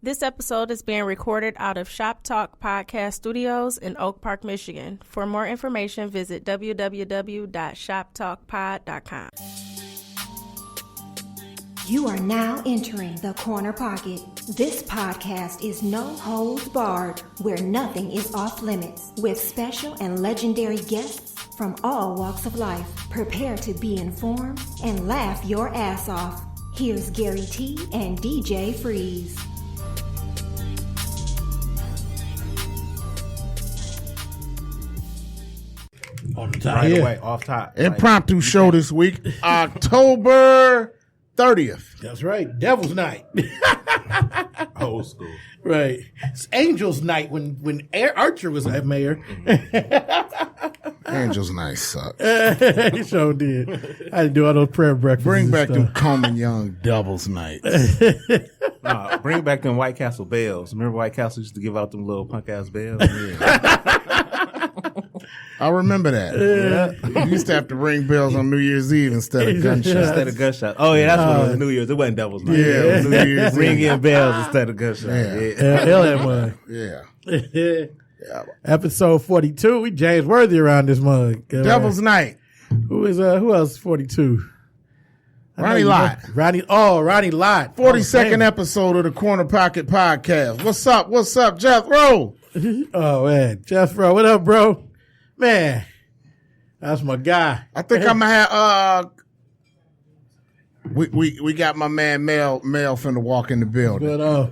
This episode is being recorded out of Shop Talk Podcast Studios in Oak Park, Michigan. For more information, visit www.shoptalkpod.com. You are now entering the Corner Pocket. This podcast is no holds barred, where nothing is off limits, with special and legendary guests from all walks of life. Prepare to be informed and laugh your ass off. Here's Gary T and DJ Freeze. On the top. Right away, off top. Impromptu show this week, October 30th. That's right. Devil's Night. Old school. Right. It's Angel's Night when Archer was at mayor. Angel's Night sucks. He sure did. I had to do all those prayer breakfasts. Bring back and them stuff. Coleman Young Devil's Nights. Nah, bring back them White Castle bells. Remember White Castle used to give out them little punk ass bells? I remember that. Yeah. You used to have to ring bells on New Year's Eve instead of gunshots. Instead of gunshots. Oh yeah, that's what it was. New Year's. It wasn't Devil's Night. Yeah, it was New Year's Eve. Ringing bells instead of gunshots. Yeah. Yeah. Episode 42. We James Worthy around this mug. Devil's Night. Who else is 42? Ronnie Lott. Ronnie Lott. 42nd episode of the Corner Pocket Podcast. What's up, Jeff Rowe? Oh man, Jeff Rowe, what up, bro? Man, that's my guy. I think I'm gonna have we got my man Mel finna walk in the building. But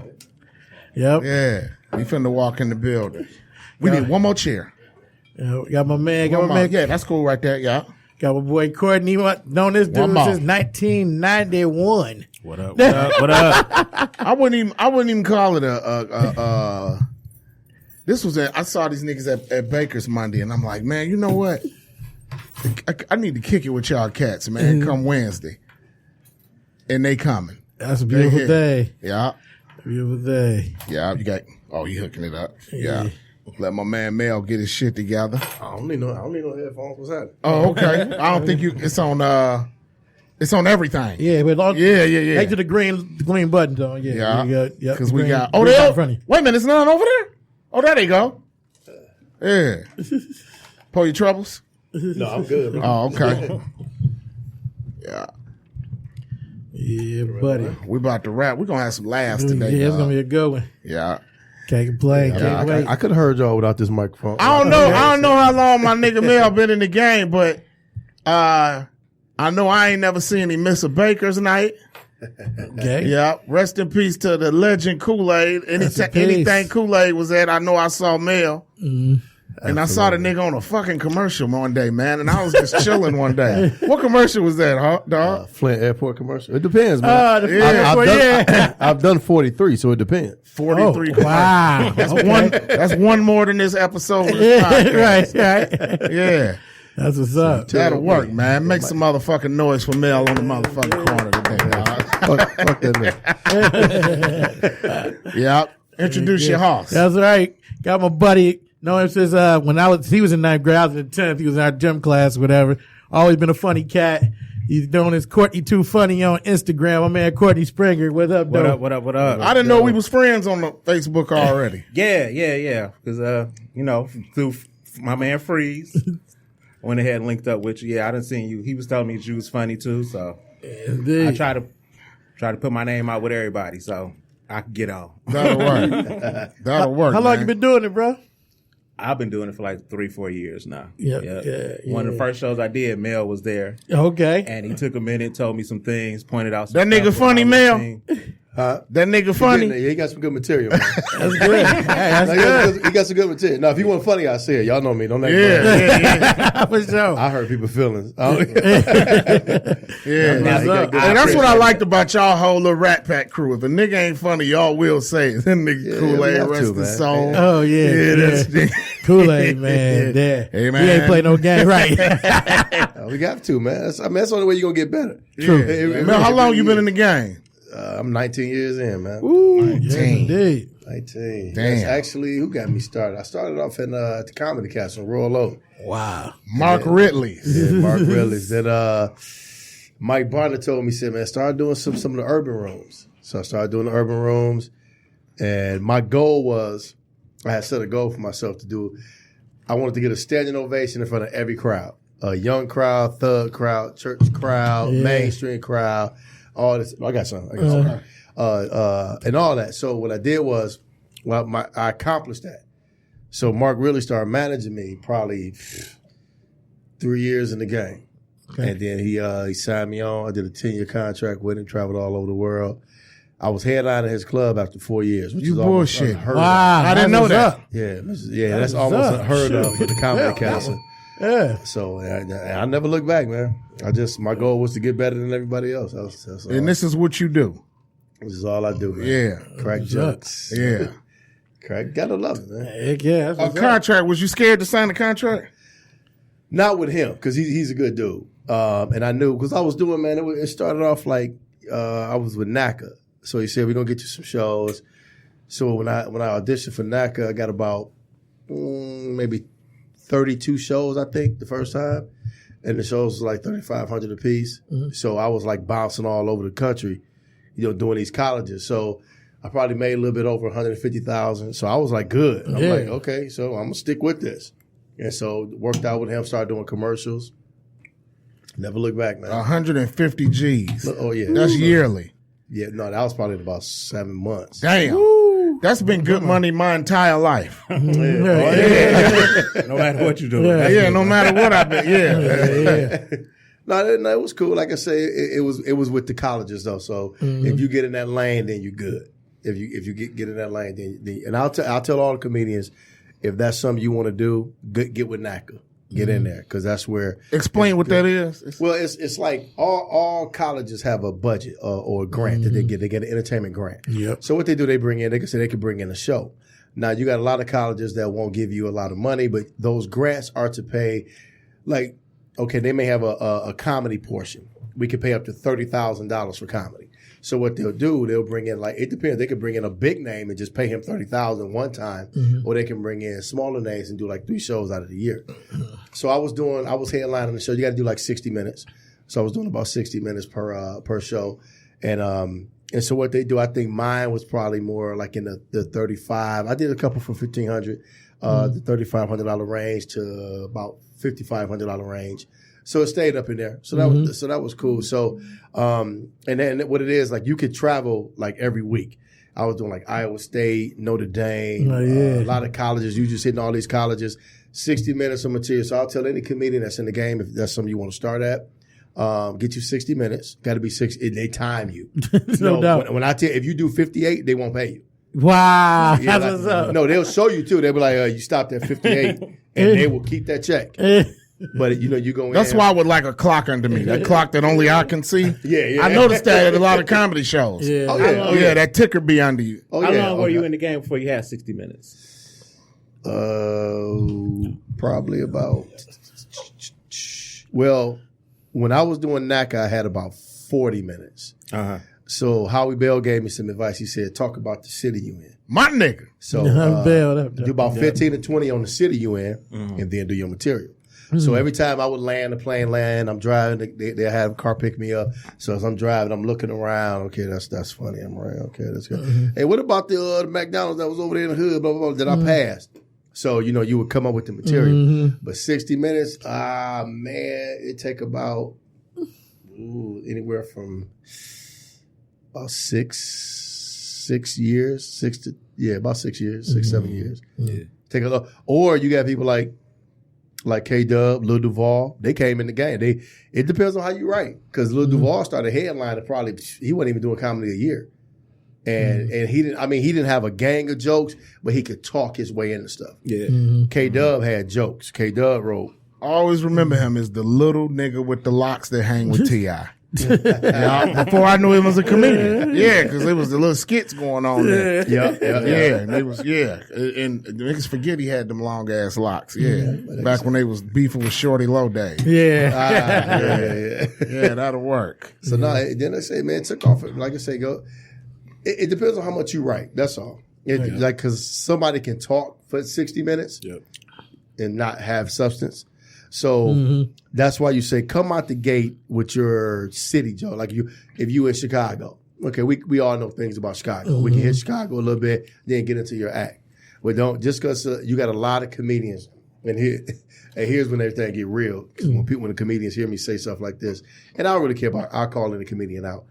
yep. Yeah, he finna walk in the building. We need one more chair. Yeah, got my man. Yeah, that's cool right there. Yeah. Got my boy Courtney. Known this dude since 1991. What up? I wouldn't even call it a this was I saw these niggas at Baker's Monday, and I'm like, man, you know what? I need to kick it with y'all cats, man. Come Wednesday, and they coming. That's a beautiful day. Yeah, beautiful day. Yeah, you hooking it up. Yeah. Let my man Mel get his shit together. I don't need no headphones. What's that? Oh, okay. I don't think it's on everything. Yeah, but yeah. Back to the green button though. Yeah. Because we got wait a minute, it's none over there? Oh, there they go. Yeah. Pull your troubles? No, I'm good, bro. Oh, okay. Yeah. Yeah, buddy. We about to wrap. We're gonna have some laughs today. Yeah, it's gonna be a good one. Yeah. Can't complain. Can't wait. I could have heard y'all without this microphone. I don't know how long my nigga Mel been in the game, but I know I ain't never seen him miss a Baker's night. Okay. Yeah. Rest in peace to the legend Kool-Aid. Anything Kool-Aid was at, I know I saw Mel. And I saw the nigga on a fucking commercial one day, man, and I was just chilling one day. What commercial was that, dog? Flint Airport commercial. It depends, man. I've done 43, so it depends. 43. Oh, wow. That's one more than this episode. Right. Yeah. That's what's up. That'll work, man. Make some motherfucking noise for Mel on the motherfucking corner today, dog. Fuck that nigga. Yeah. Introduce your hoss. That's right. Got my buddy. Know him since he was in 9th grade, I was in 10th. He was in our gym class, whatever. Always been a funny cat. He's known as Courtney Too Funny on Instagram. My man Courtney Springer. What up, though? What up? I didn't know we was friends on the Facebook already. Yeah. Because through my man Freeze, went ahead and linked up with you. Yeah, I done seen you. He was telling me you was funny too, so I try to put my name out with everybody, so I can get on. That'll work. How long you been doing it, bro? I've been doing it for like 3-4 years now. Yeah. One of the first shows I did, Mel was there. Okay. And he took a minute, told me some things, pointed out some That nigga funny, Mel? That nigga funny? Yeah, he got some good material, man. That's good. That's good. He got some good material. Now, if he wasn't funny, I say it. Y'all know me. Don't act Yeah. For sure. I hurt people's feelings. Yeah. That's And that's what I liked about y'all whole little Rat Pack crew. If a nigga ain't funny, y'all will say it. That nigga Kool-Aid, rest his soul. Oh, yeah. That's Kool-Aid, man. Yeah. Hey, man. He ain't play no game, right? We got to, man. That's the only way you're going to get better. True. Mel, how long you been in the game? I'm 19 years in, man. Ooh, 19. yeah, indeed. 19. Damn. That's actually who got me started. I started off at the Comedy Castle in Royal Oak. Wow. Mark Ridley. Yeah, Mark Ridley's. Then Mike Barner told me, said, man, start doing some of the urban rooms. So I started doing the urban rooms. And my goal was, I had set a goal for myself to do. I wanted to get a standing ovation in front of every crowd, a young crowd, thug crowd, church crowd, mainstream crowd, all this. I got some. And all that. So what I did was, I accomplished that. So Mark really started managing me probably 3 years in the game. Okay. And then he signed me on. I did a 10-year contract with him, traveled all over the world. I was headlining his club after 4 years, which is bullshit. Wow, I didn't know that. That's almost unheard of for the comedy council. Yeah. So I never looked back, man. My goal was to get better than everybody else. That's all. And this is what you do. This is all I do, man. Yeah. Crack jokes. Yeah. Crack, gotta love it, man. Heck yeah. A contract, was you scared to sign the contract? Not with him, because he's a good dude. And I knew, because I was doing, man, it started off like I was with NACA. So he said, we're going to get you some shows. So when I auditioned for NACA, I got about maybe 32 shows, I think, the first time. And the shows was like $3,500 a piece. Mm-hmm. So I was like bouncing all over the country, doing these colleges. So I probably made a little bit over $150,000. So I was like, good. I'm like, okay, so I'm going to stick with this. And so worked out with him, started doing commercials. Never looked back, man. 150 G's. Oh, yeah. That's yearly. Yeah, no, that was probably in about 7 months. Damn. Woo. That's been good money my entire life. No matter what you do. No matter what I do. No, it was cool. Like I say, it was with the colleges though. So if you get in that lane, then you're good. If you get in that lane, then and I'll tell all the comedians, if that's something you want to do, get with NACA. Get in there, because that's where. Explain what that is. Well, it's like all colleges have a budget or a grant that they get. They get an entertainment grant. Yep. So what they do, they can bring in a show. Now you got a lot of colleges that won't give you a lot of money, but those grants are to pay. Like, okay, they may have a comedy portion. We could pay up to $30,000 for comedy. So what they'll do, they'll bring in, like, it depends. They could bring in a big name and just pay him $30,000 one time, or they can bring in smaller names and do like 3 shows out of the year. So I was headlining the show. You got to do like 60 minutes. So I was doing about 60 minutes per show, and so what they do, I think mine was probably more like in the 35. I did a couple for $1,500, the $3,500 range to about $5,500 range. So it stayed up in there. So that was cool. So, and then what it is, like, you could travel like every week. I was doing like Iowa State, Notre Dame, a lot of colleges. You just hitting all these colleges, 60 minutes of material. So I'll tell any comedian that's in the game, if that's something you want to start at, get you 60 minutes. Got to be 60. They time you. No doubt. When I tell you, if you do 58, they won't pay you. Wow. Yeah, that's what's up. No, they'll show you too. They'll be like, you stopped at 58, and they will keep that check. But you go in. That's why I would like a clock under me. That clock that only I can see. Yeah. I noticed that at a lot of comedy shows. Yeah. Oh yeah. That ticker be under you. How long were you in the game before you had 60 minutes? Probably about. Well, when I was doing NACA, I had about 40 minutes. So Howie Bell gave me some advice. He said, talk about the city you in. My nigga. So do about 15 to 20 on the city you in, and then do your material. So every time I would land, the plane land, I'm driving, they have a car pick me up. So as I'm driving, I'm looking around. Okay, that's funny. I'm right. Okay, that's good. Hey, what about the McDonald's that was over there in the hood, blah, blah, blah, that I passed? So, you would come up with the material. But 60 minutes, man, it take about anywhere from about 6 years, about 6 years, 7 years. Yeah. Take a look. Or you got people like K-Dub, Lil Duval, they came in the game. It depends on how you write. Because Lil Duval started headlining he wasn't even doing comedy a year. And he didn't have a gang of jokes, but he could talk his way into stuff. Yeah. K-Dub had jokes. K-Dub wrote. I always remember him as the little nigga with the locks that hang with T.I. Before I knew he was a comedian. Yeah, because there was the little skits going on there. Yeah. And it was, and the niggas forget he had them long ass locks. Yeah. Back when they was beefing with Shorty Low Day. Yeah, that'll work. So then I say, man, it took off. Like I say, it depends on how much you write. That's all. Like, because somebody can talk for 60 minutes and not have substance. So that's why you say come out the gate with your city, Joe. Like if you in Chicago, okay, we all know things about Chicago. We can hit Chicago a little bit, then get into your act. But don't, just because you got a lot of comedians, and here's when everything get real. Because when the comedians hear me say stuff like this, and I don't really care about, I'll call any comedian out.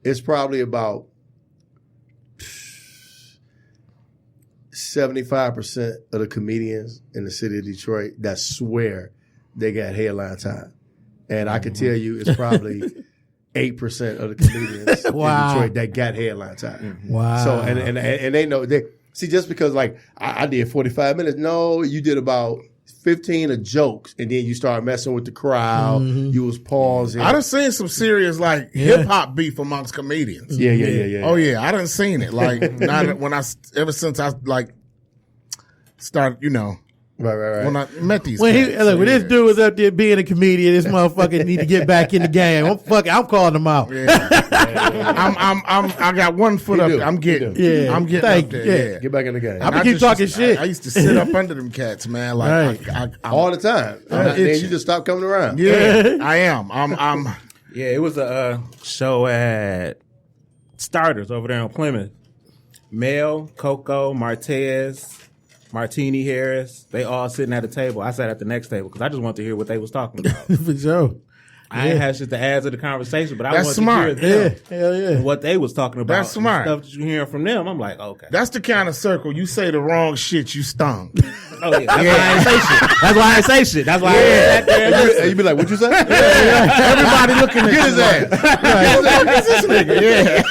It's probably about 75% of the comedians in the city of Detroit that swear they got headline time. And I can tell you it's probably 8% of the comedians in Detroit that got headline time. Wow. So, and they know, see, just because like I did 45 minutes, no, you did about 15 of jokes, and then you started messing with the crowd. You was pausing. I done seen some serious like hip hop beef amongst comedians. Yeah. Oh yeah, I done seen it. Like ever since I like started, Right. when I met these When cats. when this dude was up there being a comedian, this motherfucker need to get back in the game. I'm calling him out. I got one foot up there. I'm getting up there. Yeah. Get back in the game. I'm gonna keep talking shit. I used to sit up under them cats, man. Like all the time. Then you just stop coming around. Yeah, I am. I'm. Yeah, it was a show at Starters over there in Plymouth. Mel, Coco, Martez, Martini Harris, they all sitting at a table. I sat at the next table because I just wanted to hear what they was talking about. For sure. I ain't had shit to add to the conversation, but I That's wanted smart. to hear them. Hell yeah. What they was talking about. That's smart. Stuff that you hearing from them, I'm like, okay. That's the kind of circle you say the wrong shit, you stung. Oh yeah, that's why I ain't say shit. That's why I ain't say shit. That's why I sat there and listened. And you be like, what you say? Everybody looking at Get his ass. Who's this nigga?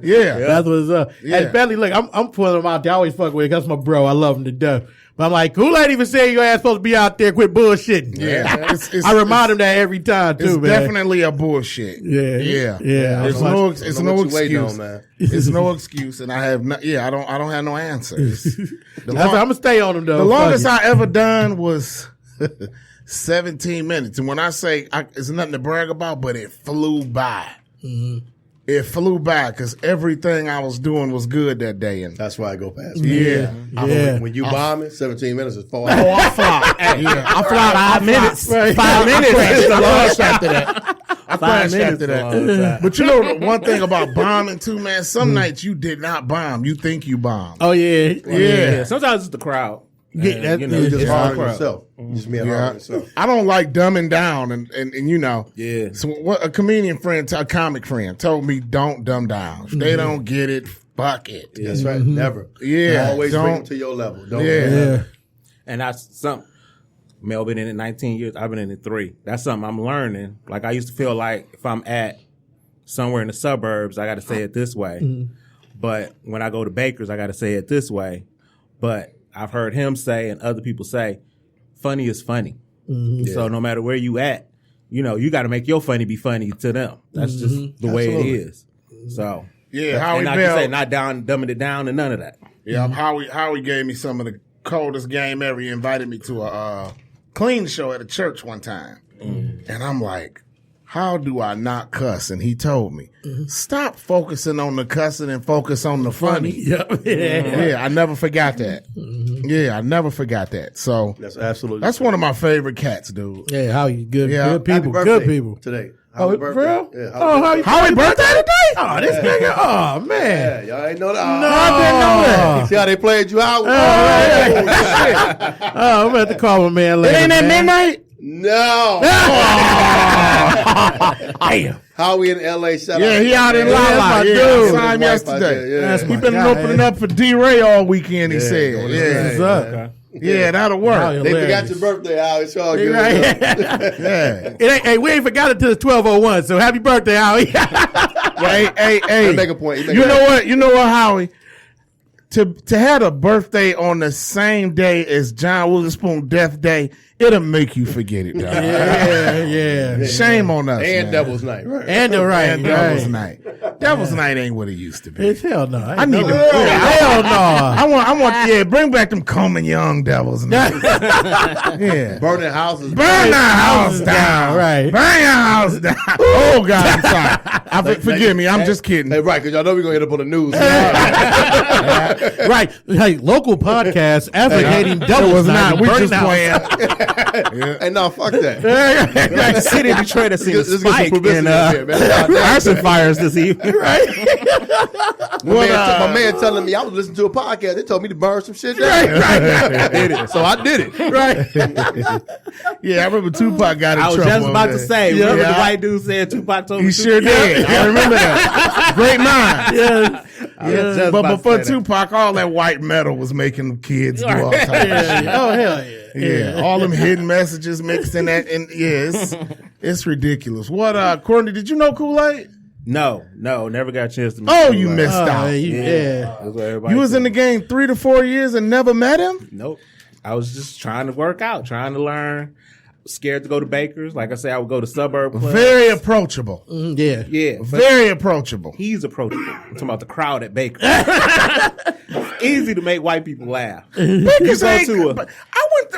Yeah. That's what's up. Yeah. And Bentley, look, I'm pulling him out there. I always fuck with it. That's my bro. I love him to death. But I'm like, Kool ain't even saying your ass supposed to be out there. Quit bullshitting. Yeah. I remind him that every time too, It's man. definitely a bullshit. Yeah. It's no excuse. Man. It's no excuse, and I have I don't have no answers. I'm gonna stay on him though. The longest I ever done was 17 minutes, and when I say it's nothing to brag about, but it flew by. It flew by because everything I was doing was good that day, and That's why I go past. yeah. When you bombing, 17 minutes is 4 Oh, I fly. I fly 5 minutes. 5 minutes. I flashed after that. I flashed after that. But you know the one thing about bombing too, man. Some nights you did not bomb. You think you bombed. Oh yeah. Yeah. Sometimes it's the crowd. Yeah, And, You just it's hard the on crowd. yourself. You just being hard on yourself. I don't like dumbing down, and Yeah. So what a comedian friend, a comic friend, told me, don't dumb down. If they don't get it, fuck it. That's right. Never. Yeah, Always bring don't- them to your level. Don't Yeah. And that's something. Mel been in it 19 years. I've been in it 3. That's something I'm learning. Like I used to feel like if I'm at somewhere in the suburbs, I got to say it this way. But when I go to Baker's, I got to say it this way. But I've heard him say and other people say, funny is funny. So no matter where you at, you got to make your funny be funny to them. That's just the way it is. So Yeah, Howie and like Bell. you say, not dumbing it down and none of that. Yeah, Howie gave me some of the coldest game ever. He invited me to a clean show at a church one time. And I'm like, how do I not cuss? And he told me, stop focusing on the cussing and focus on the funny. Yep. Yeah, I never forgot that. Yeah, I never forgot that. So That's absolutely. that's one of my favorite cats, dude. Yeah, how you good? Yeah. Good Happy people. birthday Good people. today. Oh, Happy for birthday. real? Yeah. Oh, Howie birthday today? Oh, this nigga. Oh man. Yeah, y'all ain't know that. No, I didn't know that. See how they played you out? Oh, I'm about to call my man later. It ain't at man. midnight? No. Damn. Howie in L.A. Shout out. Yeah, he out in Yeah, that's La my La. dude. Yeah, I saw him His wife out yesterday. there, yeah. That's He my been guy. opening up for D-Ray all weekend, he said. doing his Yeah. thing. What's up? Okay. Yeah, that'll Oh, work. They hilarious. forgot your birthday, Howie. It's all good. Right. Yeah. Hey, we ain't forgot it till it's 12:01. So happy birthday, Howie. He make a point. He make You a know point. what? You know what, Howie? To have a birthday on the same day as John Witherspoon Death Day, it'll make you forget it, dog. yeah. Shame on us, And man. Devil's Night. Right. And the right. And Devil's Night. Devil's Night ain't what it used to be. It's hell no. I need to. Hell no. I want. Yeah, bring back them Coleman Young Devils. Night. Yeah. Burning houses. Burn the house down. Right. Burn your house down. Oh, God, I'm sorry. Forgive me. I'm just kidding. Hey, right, because y'all know we're going to hit up on the news. Right. Hey, local podcast advocating It doubles was night. not. We Burning just house. playing. Hey, no, fuck that. Like the city of Detroit has seen a Let's get some spike publicity in up here, man. arson fires this evening. Right. My man telling me I was listening to a podcast. They told me to burn some shit down. I did it. So I did it. Right. Yeah, I remember Tupac got in I was trouble. just about over to that. say, remember the white dude said Tupac told me He to? sure did. I remember that. Great mind. Yeah. I was just But about to before say that. Tupac, all that white metal was making kids do all types of shit. Oh, hell yeah. Yeah, all them hidden messages mixed in that, and it's ridiculous. What, Courtney? Did you know Kool-Aid? No, never got a chance to meet Oh, Kool-Aid. you missed out. Yeah. That's what everybody You was in the said. game 3 to 4 years and never met him. Nope. I was just trying to work out, trying to learn. Scared to go to Baker's. Like I said, I would go to suburb clubs. Very approachable. Yeah. Yeah. But Very approachable. he's approachable. I'm talking about the crowd at Baker's. Easy to make white people laugh. Baker's You go ain't. to a- But I went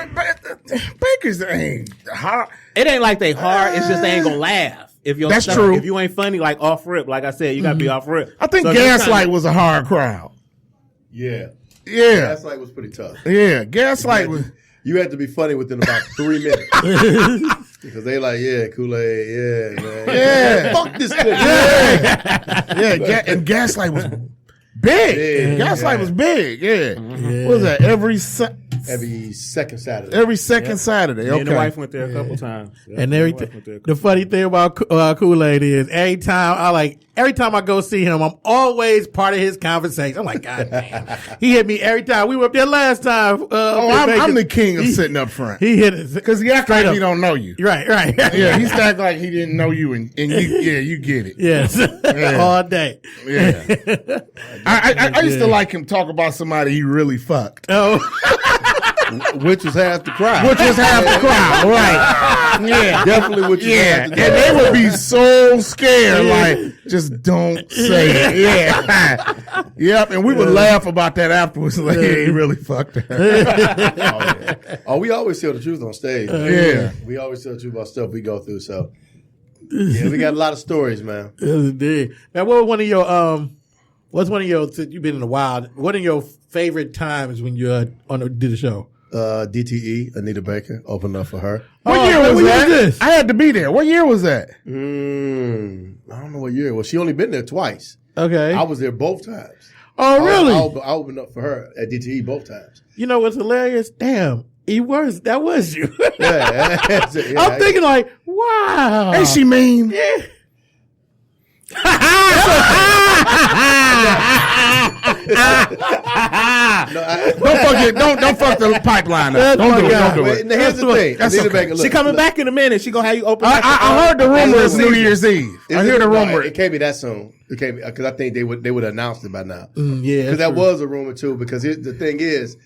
to Baker's ain't hard. It ain't like they hard. It's just they ain't gonna laugh. If your That's stuff, true. If you ain't funny, like off rip, like I said, you gotta be off rip. I think So if you're Gaslight trying was a hard crowd. Yeah. Yeah, Gaslight was pretty tough. yeah. Gaslight was. You had to be funny within about 3 minutes. Because they like, yeah, Kool-Aid, yeah, man. Yeah. Fuck this thing. Yeah, and Gaslight was big. Big, Gaslight yeah. was big. Yeah. Yeah. What was that? Every Second Saturday. second Saturday. Me and the Okay. wife went there a couple times. Yeah, And me the wife went there a everything. couple The funny thing about Kool-Aid is every time I go see him, I'm always part of his conversation. I'm like, God damn. He hit me every time. We were up there last time. I'm the king of sitting up front. He hit it. Because he act like he don't know you. Right. Yeah, he act like he didn't know you, and you get it. Yes. All day. Yeah. I used to like him talk about somebody he really fucked. Oh. Which was half the crowd. Which was half the crowd, right? Yeah. Definitely what you Yeah, had and to do. they would be so scared, like, just don't say it. Yeah. Yep, and we would laugh about that afterwards, like, yeah, he really fucked her. Oh, we always tell the truth on stage. Yeah. We always tell the truth about stuff we go through. So, yeah, we got a lot of stories, man. Yes, indeed. Now, what was one of your since you've been in the wild, what are your favorite times when you did the show? DTE, Anita Baker, opened up for her. What Oh, year was what year that? was this? I had to be there. What year was that? I don't know what year. Well, she only been there twice. Okay. I was there both times. Oh, really? I opened up for her at DTE both times. You know what's hilarious? Damn, that was you. Yeah, I'm thinking like, wow. Ain't she mean? Yeah. Don't fuck the pipeline up. That's Don't my do it. guy. Don't do Wait, it. now here's the thing. That's Anita okay. Baker, look, She coming look. back in a minute. She gonna have you open. I heard the rumor is New Year's Eve. I hear the rumor. It can't be that soon. It can't be because I think they would have announced it by now. Yeah. Because that was a rumor too. Because the thing is,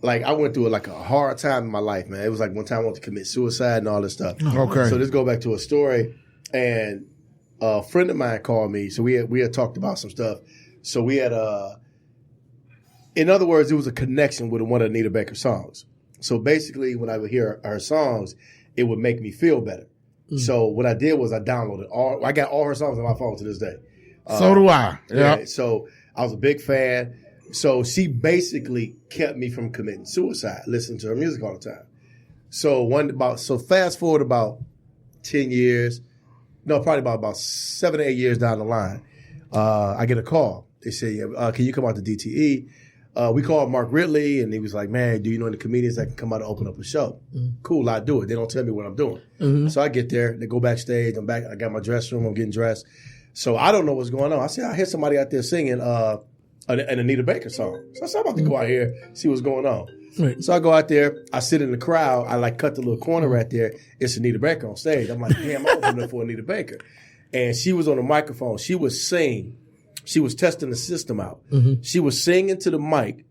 like I went through a hard time in my life, man. It was like one time I wanted to commit suicide and all this stuff. Okay. So this go back to a story, and a friend of mine called me. So we had talked about some stuff. So we had in other words, it was a connection with one of Anita Baker's songs. So basically, when I would hear her songs, it would make me feel better. So what I did was I downloaded I got all her songs on my phone to this day. So do I. Yeah. Yeah. So I was a big fan. So she basically kept me from committing suicide, listening to her music all the time. So fast forward about 10 years, no, probably about 7 or 8 years down the line, I get a call. They say, can you come out to DTE? We called Mark Ridley, and he was like, man, do you know any comedians that can come out and open up a show? Cool, I do it. They don't tell me what I'm doing. So I get there. They go backstage. I'm back. I got my dress room. I'm getting dressed. So I don't know what's going on. I said, I hear somebody out there singing an Anita Baker song. So I said, I'm about to go out here, see what's going on. Right. So I go out there. I sit in the crowd. I cut the little corner right there. It's Anita Baker on stage. I'm like, damn, I'm opening up for Anita Baker. And she was on the microphone. She was singing. She was testing the system out. She was singing to the mic,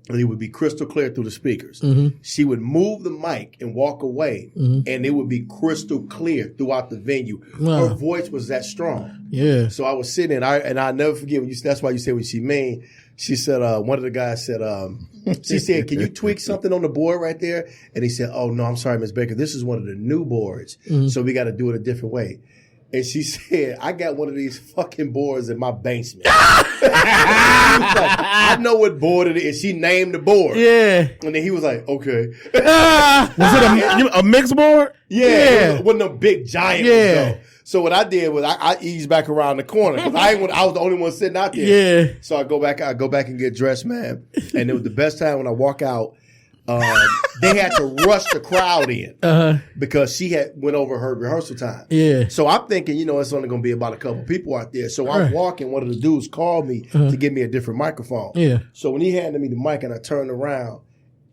and it would be crystal clear through the speakers. She would move the mic and walk away, and it would be crystal clear throughout the venue. Wow. Her voice was that strong. Yeah. So I was sitting, and I'll never forget when that's why you said what she mean. She said, one of the guys said, she said, can you tweak something on the board right there? And he said, oh, no, I'm sorry, Ms. Baker. This is one of the new boards, so we got to do it a different way. And she said, I got one of these fucking boards in my basement. I know what board it is. She named the board. Yeah. And then he was like, okay. Was it a mixed board? Yeah. It wasn't a big giant one, though. So what I did was I eased back around the corner because I was the only one sitting out there. Yeah. So I go back and get dressed, man. And it was the best time when I walk out. They had to rush the crowd in because she had went over her rehearsal time. Yeah. So I'm thinking, it's only going to be about a couple people out there. So I'm walking. One of the dudes called me to give me a different microphone. Yeah. So when he handed me the mic and I turned around,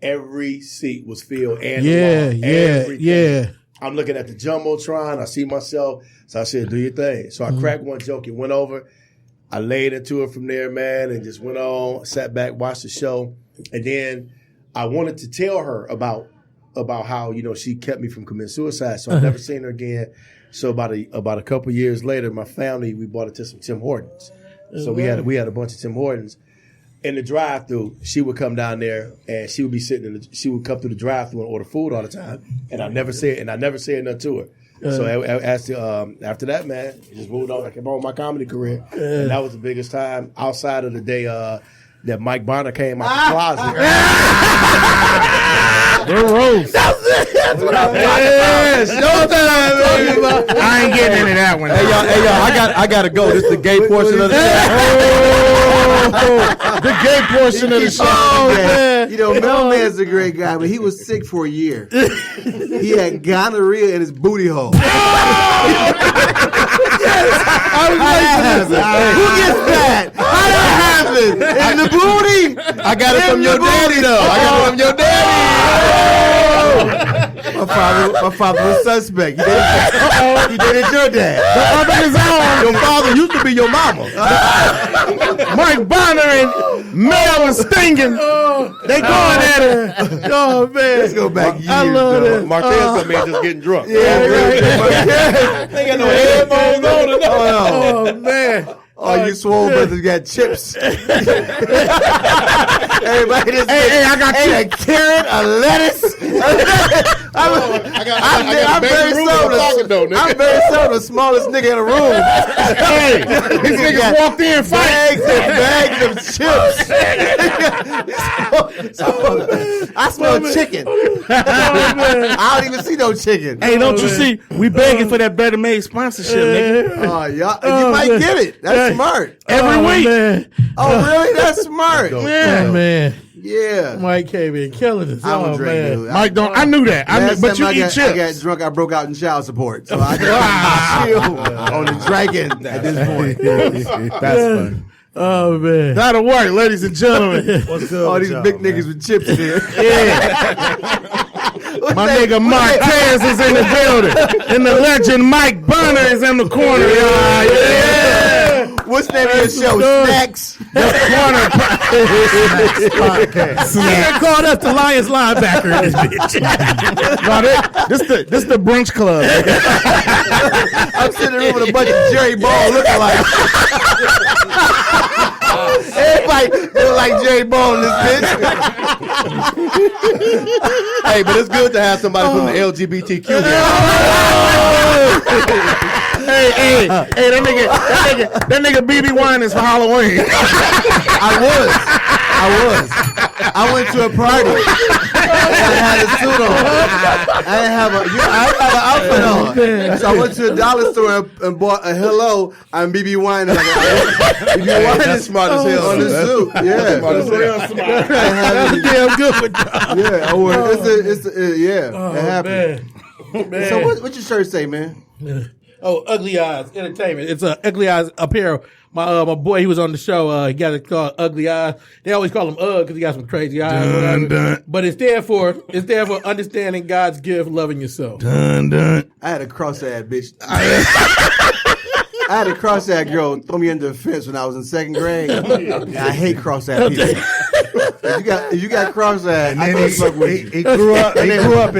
every seat was filled. And Yeah. I'm looking at the Jumbotron. I see myself. So I said, do your thing. So I cracked one joke. It went over. I laid into it from there, man, and just went on, sat back, watched the show. And then I wanted to tell her about how, she kept me from committing suicide. So I've never seen her again. So about a couple years later, my family, we bought her to some Tim Hortons. So we had a bunch of Tim Hortons. In the drive-thru, she would come down there and she would be she would come through the drive-thru and order food all the time. And I never said nothing to her. So after that, man, I just moved on. I kept on with my comedy career. And that was the biggest time outside of the day that Mike Bonner came out the closet. The roast. That's what I'm showtime, baby. I ain't getting into that one. Hey y'all, I gotta go. This is the gay portion of the show. The gay portion of the show. Oh, man. Melvin's a great guy, but he was sick for a year. He had gonorrhea in his booty hole. Who gets that? How that happen? In the booty? I got it from your daddy, though. I got it from your daddy. My father was suspect. He dated your dad. Your father used to be your mama. Mike Bonner and Melvin Stinging. They going at it. Oh, man. Let's go back years, I love it. Martez come in just getting drunk. Yeah, right. They got no headphones on. Oh, man. Oh, you swole brothers got chips. Everybody just Hey, I got a carrot, a lettuce. I'm very seldom the smallest nigga in the room. Hey, these niggas walked in fighting. Bags of chips. I smell chicken. I don't even see no chicken. Hey, don't you see? We begging for that Better Made sponsorship, nigga. Oh, y'all, you might get it. That's smart. Every week. Man. Oh, really? That's smart. Yeah, man. Yeah. Mike came in killing us. I don't drink, dude. Mike, don't. I knew that. But you eat chips. I got drunk. I broke out in child support, so I got chill on the dragon at this point. That's funny. Oh, man. That'll work, ladies and gentlemen. What's good? All these big niggas with chips in here. My nigga Martez is in the building. And the legend Mike Bonner is in the corner. Yeah. What's the name of your show? Snacks. The corner podcast. They called us the Lions linebacker in this bitch. No, this the brunch club. I'm sitting there with a bunch of Jerry Ball lookalikes. Everybody look like Jerry Ball in this bitch. Hey, but it's good to have somebody from the LGBTQ here. Hey, that nigga BB Wine is for Halloween. I was. I went to a party. I had a suit on. I didn't have an outfit on. So I went to a dollar store and bought a hello. I'm BB Wine. BB Wine is smart as hell on this suit. Yeah. Smart as hell. Damn good with y'all. Yeah. It happened. Man. So what your shirt say, man? Oh, Ugly Eyes Entertainment. It's Ugly Eyes Apparel. My boy, he was on the show. He got it called Ugly Eyes. They always call him because he got some crazy eyes. Dun. But it's there for understanding God's gift, loving yourself. Dun. I had a cross-eyed bitch. I had a cross-eyed girl throw me under the fence when I was in second grade. And I hate cross-eyed people. If you got cross-eyed, I can't fuck with you. He grew up and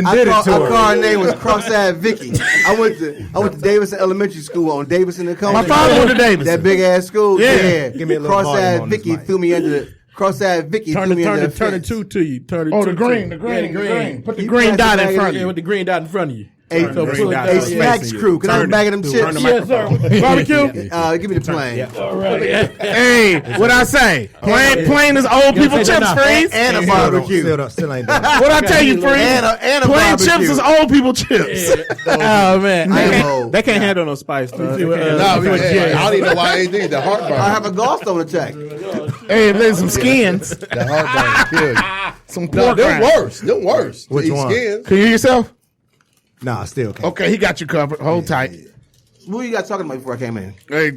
did it to her. I call her name was cross-eyed Vicky. I went to Davidson Elementary School on Davidson and Company. My father went to Davidson. That big ass school. Yeah. Give me a little cross-eyed Vicky threw me under the Cross-eyed Vicky Turn threw me in the two to you. Turn the Oh, two the green, to the you. green. Put the You green pass dot the in bag front of Yeah, you. with the green dot in front of you. Hey, Turn the green dot hey, on the snacks face of crew, you. can I have a Turn bag of them the- chips? turn the Yes, sir. microphone. Barbecue? Give me the plane. All right. Hey, what I say? Plain is old people say chips, that Freeze. And a barbecue. Still ain't done. What I tell you, Freeze? And a Plain barbecue. chips is old people chips. Oh, man. I am old. They can't handle no spice, though. See what, No, see what I Jerry- don't even know why they did the heartburn. I have a gallstone attack. Hey, there's some skins. The heartburn killed you. Some No, pork them rinds. worse. Them worse. Which To eat one? skins. Can you hear yourself? Nah, I still can't. Okay, he got you covered. Hold tight. What were you guys talking about before I came in? Hey,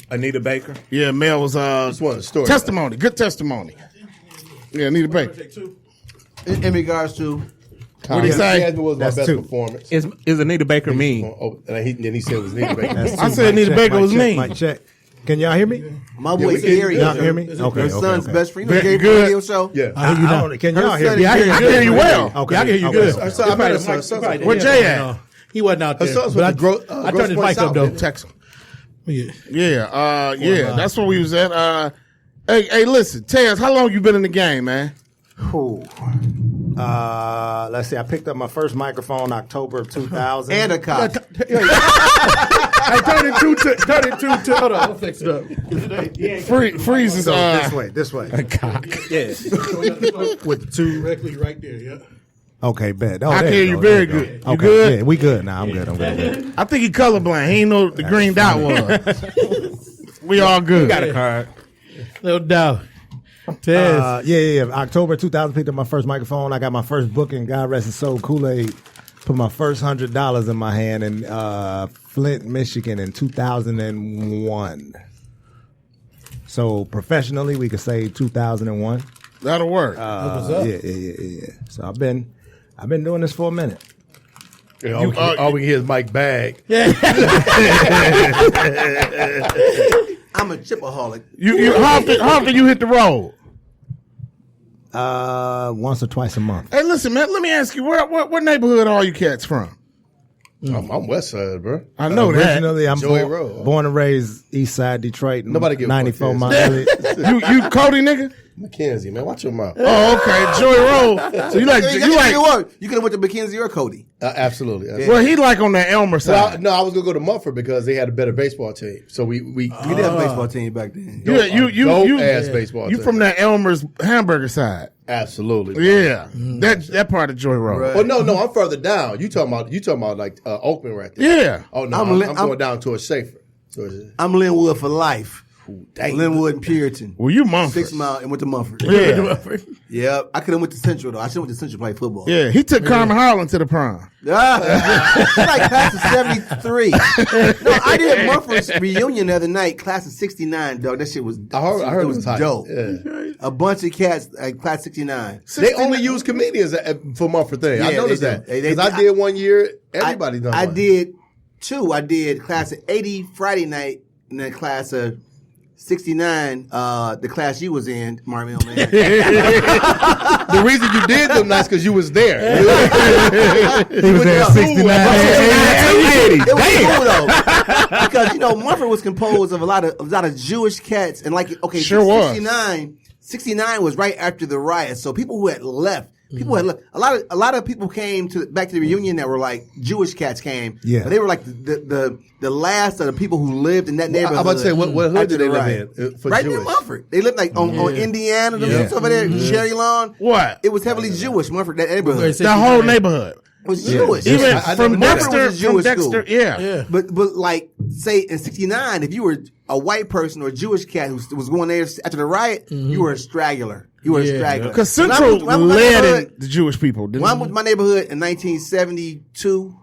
Anita Baker. yeah, Mel was Just one story. testimony. Good testimony. Yeah, need a break. In regards to, What'd he say? Jasmine was my That's best two. performance. Is Anita Baker mean? Oh, and then he said it was Nita Baker. I said Anita Baker was mean. Mic check. Can y'all hear me? my we boy can- Gary, Y'all hear me? Okay. her son's okay. best friend. You know Very Gary good. radio show? Yeah. I hear you now. Can y'all hear me? Yeah, I hear you well. Okay. Yeah, I can hear you Okay. good. So I met her son. Where Jay at? He wasn't out Her there. son's But with the Grosse I turned his Pointe mic up, South, though. didn't he? Text him. Yeah. Yeah, that's where we was at. Hey, listen, Taz, how long you been in the game, man? Cool. Let's see. I picked up my first microphone October of 2000. And a cop. Hey, turn it to, hold on, I'll fix it up. Freeze is, So this way. With the two. Directly right there, yeah. Okay, bet. Oh, I there can hear go, you there very go. good. You Okay, good? Yeah, we good now. I'm good. I think he colorblind. He ain't know what the green dot was. We all good. Got a card. No doubt. Tez. Yeah. October 2000, picked up my first microphone. I got my first booking. God rest his soul. Kool-Aid. Put my first $100 in my hand in Flint, Michigan in 2001. So professionally, we could say 2001. That'll work. Yeah. So I've been doing this for a minute. Yeah, all we can hear is Mike Bag. I'm a chipaholic. How often you hit the road? Once or twice a month. Hey, listen, man. Let me ask you, what neighborhood are all you cats from? I'm West Side, bro. I know that. Originally, I'm Joey Road. born and raised East Side Detroit. Nobody give a fuck, 94 Tez. Mount Elliott. You Cody nigga? Mackenzie, man, watch your mouth. Oh, okay. Joey Road. So you like You could have went to McKenzie or Cody. Absolutely. well, he like on that Elmer side. Well, I was gonna go to Mumford because they had a better baseball team. So we We did have a baseball team back then. you ass baseball You team. from that Elmer's hamburger side. Absolutely. Yeah. That part of Joy Road. Right. Oh no, I'm further down. You talking about like Oakland right there? Yeah. Oh no, I'm I'm going down towards Schaefer. I'm Linwood for life. Linwood and Puritan. Well, you Mumford. 6 Mile and went to Mumford. Yeah. Yep. I could have went to Central though. I should have went to Central to play football. Yeah. He took Carmen Harlan to the prom. It's like class of 73. No, I did Mumford's reunion the other night, class of 69, dog. That shit was I heard it was tight. dope. Yeah. A bunch of cats at class 69. They only use comedians for Mumford thing. I Yeah, noticed they do. that They- because I did one year. Everybody done. I one. did two. I did class of 80 Friday night and then class of 69, the class you was in, Marvin, man. The reason you did them nights because you was there. He was there at 69. It was cool though, because Mumford was composed of a lot of Jewish cats, and Sure was. 69 was right after the riot, so people who had left. People had left. A lot of people came back to the reunion that were like Jewish cats came. Yeah. But they were like the last of the people who lived in that neighborhood. I'm about to say, what hood after did they the live riot. in for right Jewish? near Mumford. They lived like on Indiana, them over there, Cherry Lawn. What? It was heavily Jewish, Mumford, that neighborhood. The whole neighborhood. It was Jewish. Even I from never knew that. Dexter, Mumford was a Jewish school. yeah. But like say in 69, if you were a white person or a Jewish cat who was going there after the riot, you were a straggler. You were a straggler. Because When I Central moved- when I moved my led neighborhood- in the Jewish people. Didn't When I moved to my neighborhood in 1972,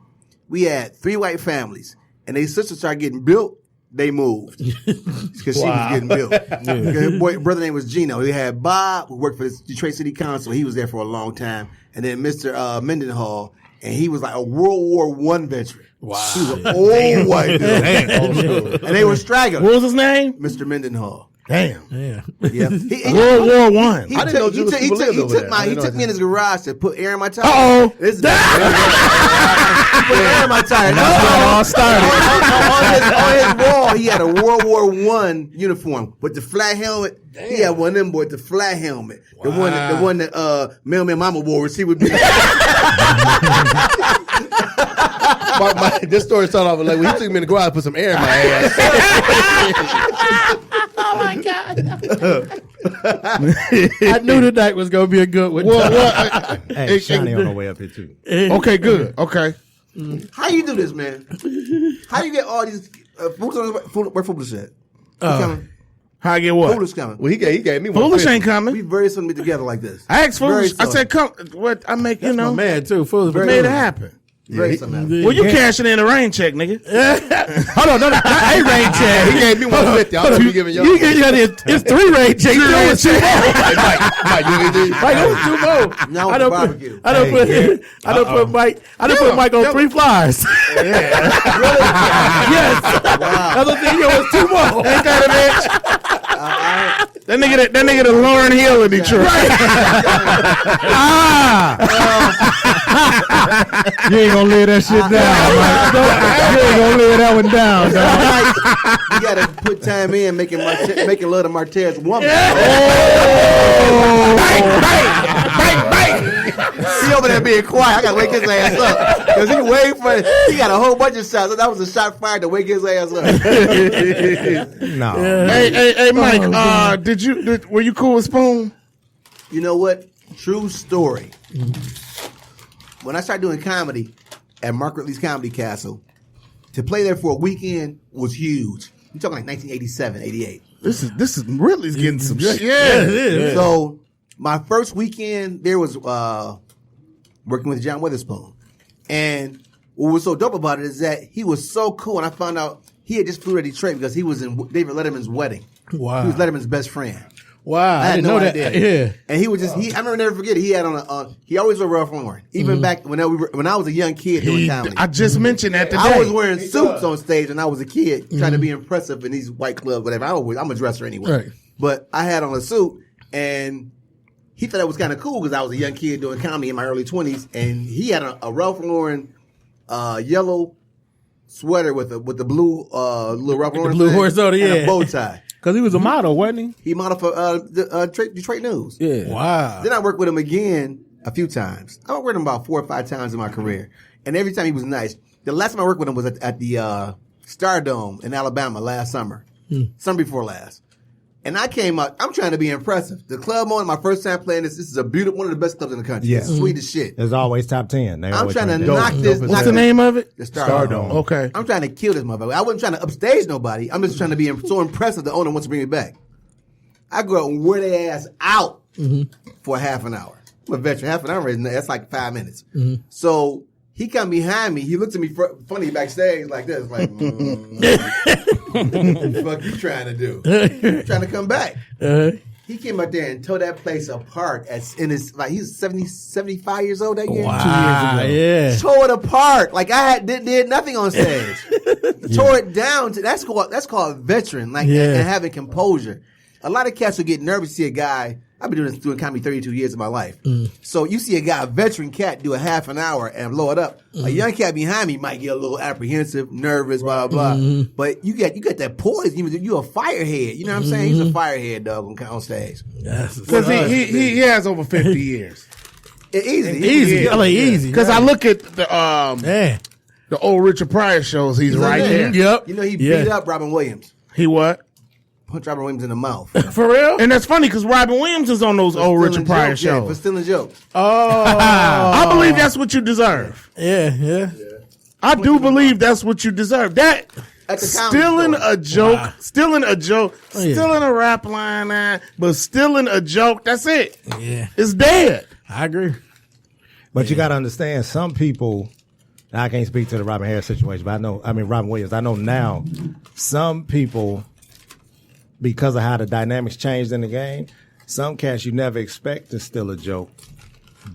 we had 3 white families, and their sisters started getting built. They moved because she was getting built. Her brother name was Gino. They had Bob, who worked for the Detroit City Council. He was there for a long time, and then Mr. Mendenhall, and he was like a World War I veteran. Wow, he was an old white dude, and they were stragglers. What was his name? Mr. Mendenhall. Damn. Yeah. Yeah. World War One. I didn't know Jewish people lived over there. He took me in his garage to put air in my tire. Uh-oh. This is put air in my tire. That's where it all started. On his wall, he had a World War I uniform with the flat helmet. Damn. He had one of them boys, the flat helmet. Wow. The one that Melvin Mama wore. She would be. This story started off like when he took me in the garage, put some air in my ass. Oh my God. I knew tonight was going to be a good one. Hey, Shanie on the way up here too. Okay, good. Okay. How you do this, man? How you get all these where Foolish at? How I get what? Foolish coming. Well, he gave me one. Foolish ain't coming. We very soon be together like this. I asked Foolish. I said, "Come." What I make, That's my man too. Foolish made it happen. Very soon. Well, you cashing in a rain check, nigga. Hold on, no, not a rain check. He gave me 150. I'm gonna be giving y'all. It's 3 rain checks. Mike, you Mike, it was 2 more. Now I it's don't barbecue. put Mike on 3 flyers. Yes. Wow. That's what I'm was 2 more. Ain't that a bitch? That nigga the Lauryn Hill in Detroit. You ain't gonna lay that shit down, Mike. You ain't gonna lay that one down, dog. You gotta put time in making love to Martez woman. Bang. He over there being quiet. I gotta wake his ass up because he waiting for. He got a whole bunch of shots. That was a shot fired to wake his ass up. No. Hey, Mike. Were you cool with Spoon? You know what? True story. When I started doing comedy at Margaret Lee's Comedy Castle, to play there for a weekend was huge. I'm talking like 1987, 88. This is really getting some shit. Yeah, it is. So my first weekend there was working with John Witherspoon. And what was so dope about it is that he was so cool. And I found out he had just flew to Detroit because he was in David Letterman's wedding. Wow. He was Letterman's best friend. Wow. I had no idea. Yeah. And he would just, I never forget it. He had he always wore Ralph Lauren. Even back when I was a young kid doing comedy. I just mentioned that today. I was wearing suits on stage when I was a kid, trying to be impressive in these white clubs, whatever. I'm a dresser anyway. Right. But I had on a suit, and he thought it was kind of cool because I was a young kid doing comedy in my early 20s, and he had a Ralph Lauren yellow sweater with the blue little Ralph Lauren blue horizontal, and a bow tie. Because he was a model, wasn't he? He modeled for the Detroit News. Yeah. Wow. Then I worked with him again a few times. I worked with him about 4 or 5 times in my career. And every time he was nice. The last time I worked with him was at the Stardome in Alabama last summer. Summer before last. And I came out, I'm trying to be impressive. The club on my first time playing this is one of the best clubs in the country. Yeah. It's sweet as shit. There's always top 10. I'm trying to knock this. What's the name of it? The Stardome. Okay. I'm trying to kill this motherfucker. I wasn't trying to upstage nobody. I'm just trying to be so impressive the owner wants to bring me back. I go out and wear their ass out for half an hour. I'm a veteran. Half an hour, that's like 5 minutes. So he come behind me. He looked at me funny backstage like this, like, what the fuck you trying to do? Trying to come back. He came out there and tore that place apart. He's 75 years old that year. Wow. 2 years ago. Yeah. Tore it apart. Like I did nothing on stage. Tore it down. That's called veteran. Like and having composure. A lot of cats will get nervous to see a guy. I've been doing comedy 32 years of my life. So you see a veteran cat, do a half an hour and blow it up. A young cat behind me might get a little apprehensive, nervous, blah, blah, blah. But you get that poise. You're a firehead. You know what I'm saying? He's a firehead, dog, on stage. Because he has over 50 years. Easy. Easy. Because I look at the old Richard Pryor shows. He's right there. Yep. You know, he beat up Robin Williams. He what? Punch Robin Williams in the mouth. For real? And that's funny because Robin Williams is on those old Richard Pryor Yeah, for shows. stealing jokes. I believe that's what you deserve. Yeah. I do believe that's what you deserve. That At the comedy stealing store. a joke, stealing a rap line, but stealing a joke. That's it. Yeah. It's dead. I agree. But you got to understand, some people, I can't speak to the Robin Harris situation, but Robin Williams, I know now, some people, because of how the dynamics changed in the game, some cats you never expect to steal a joke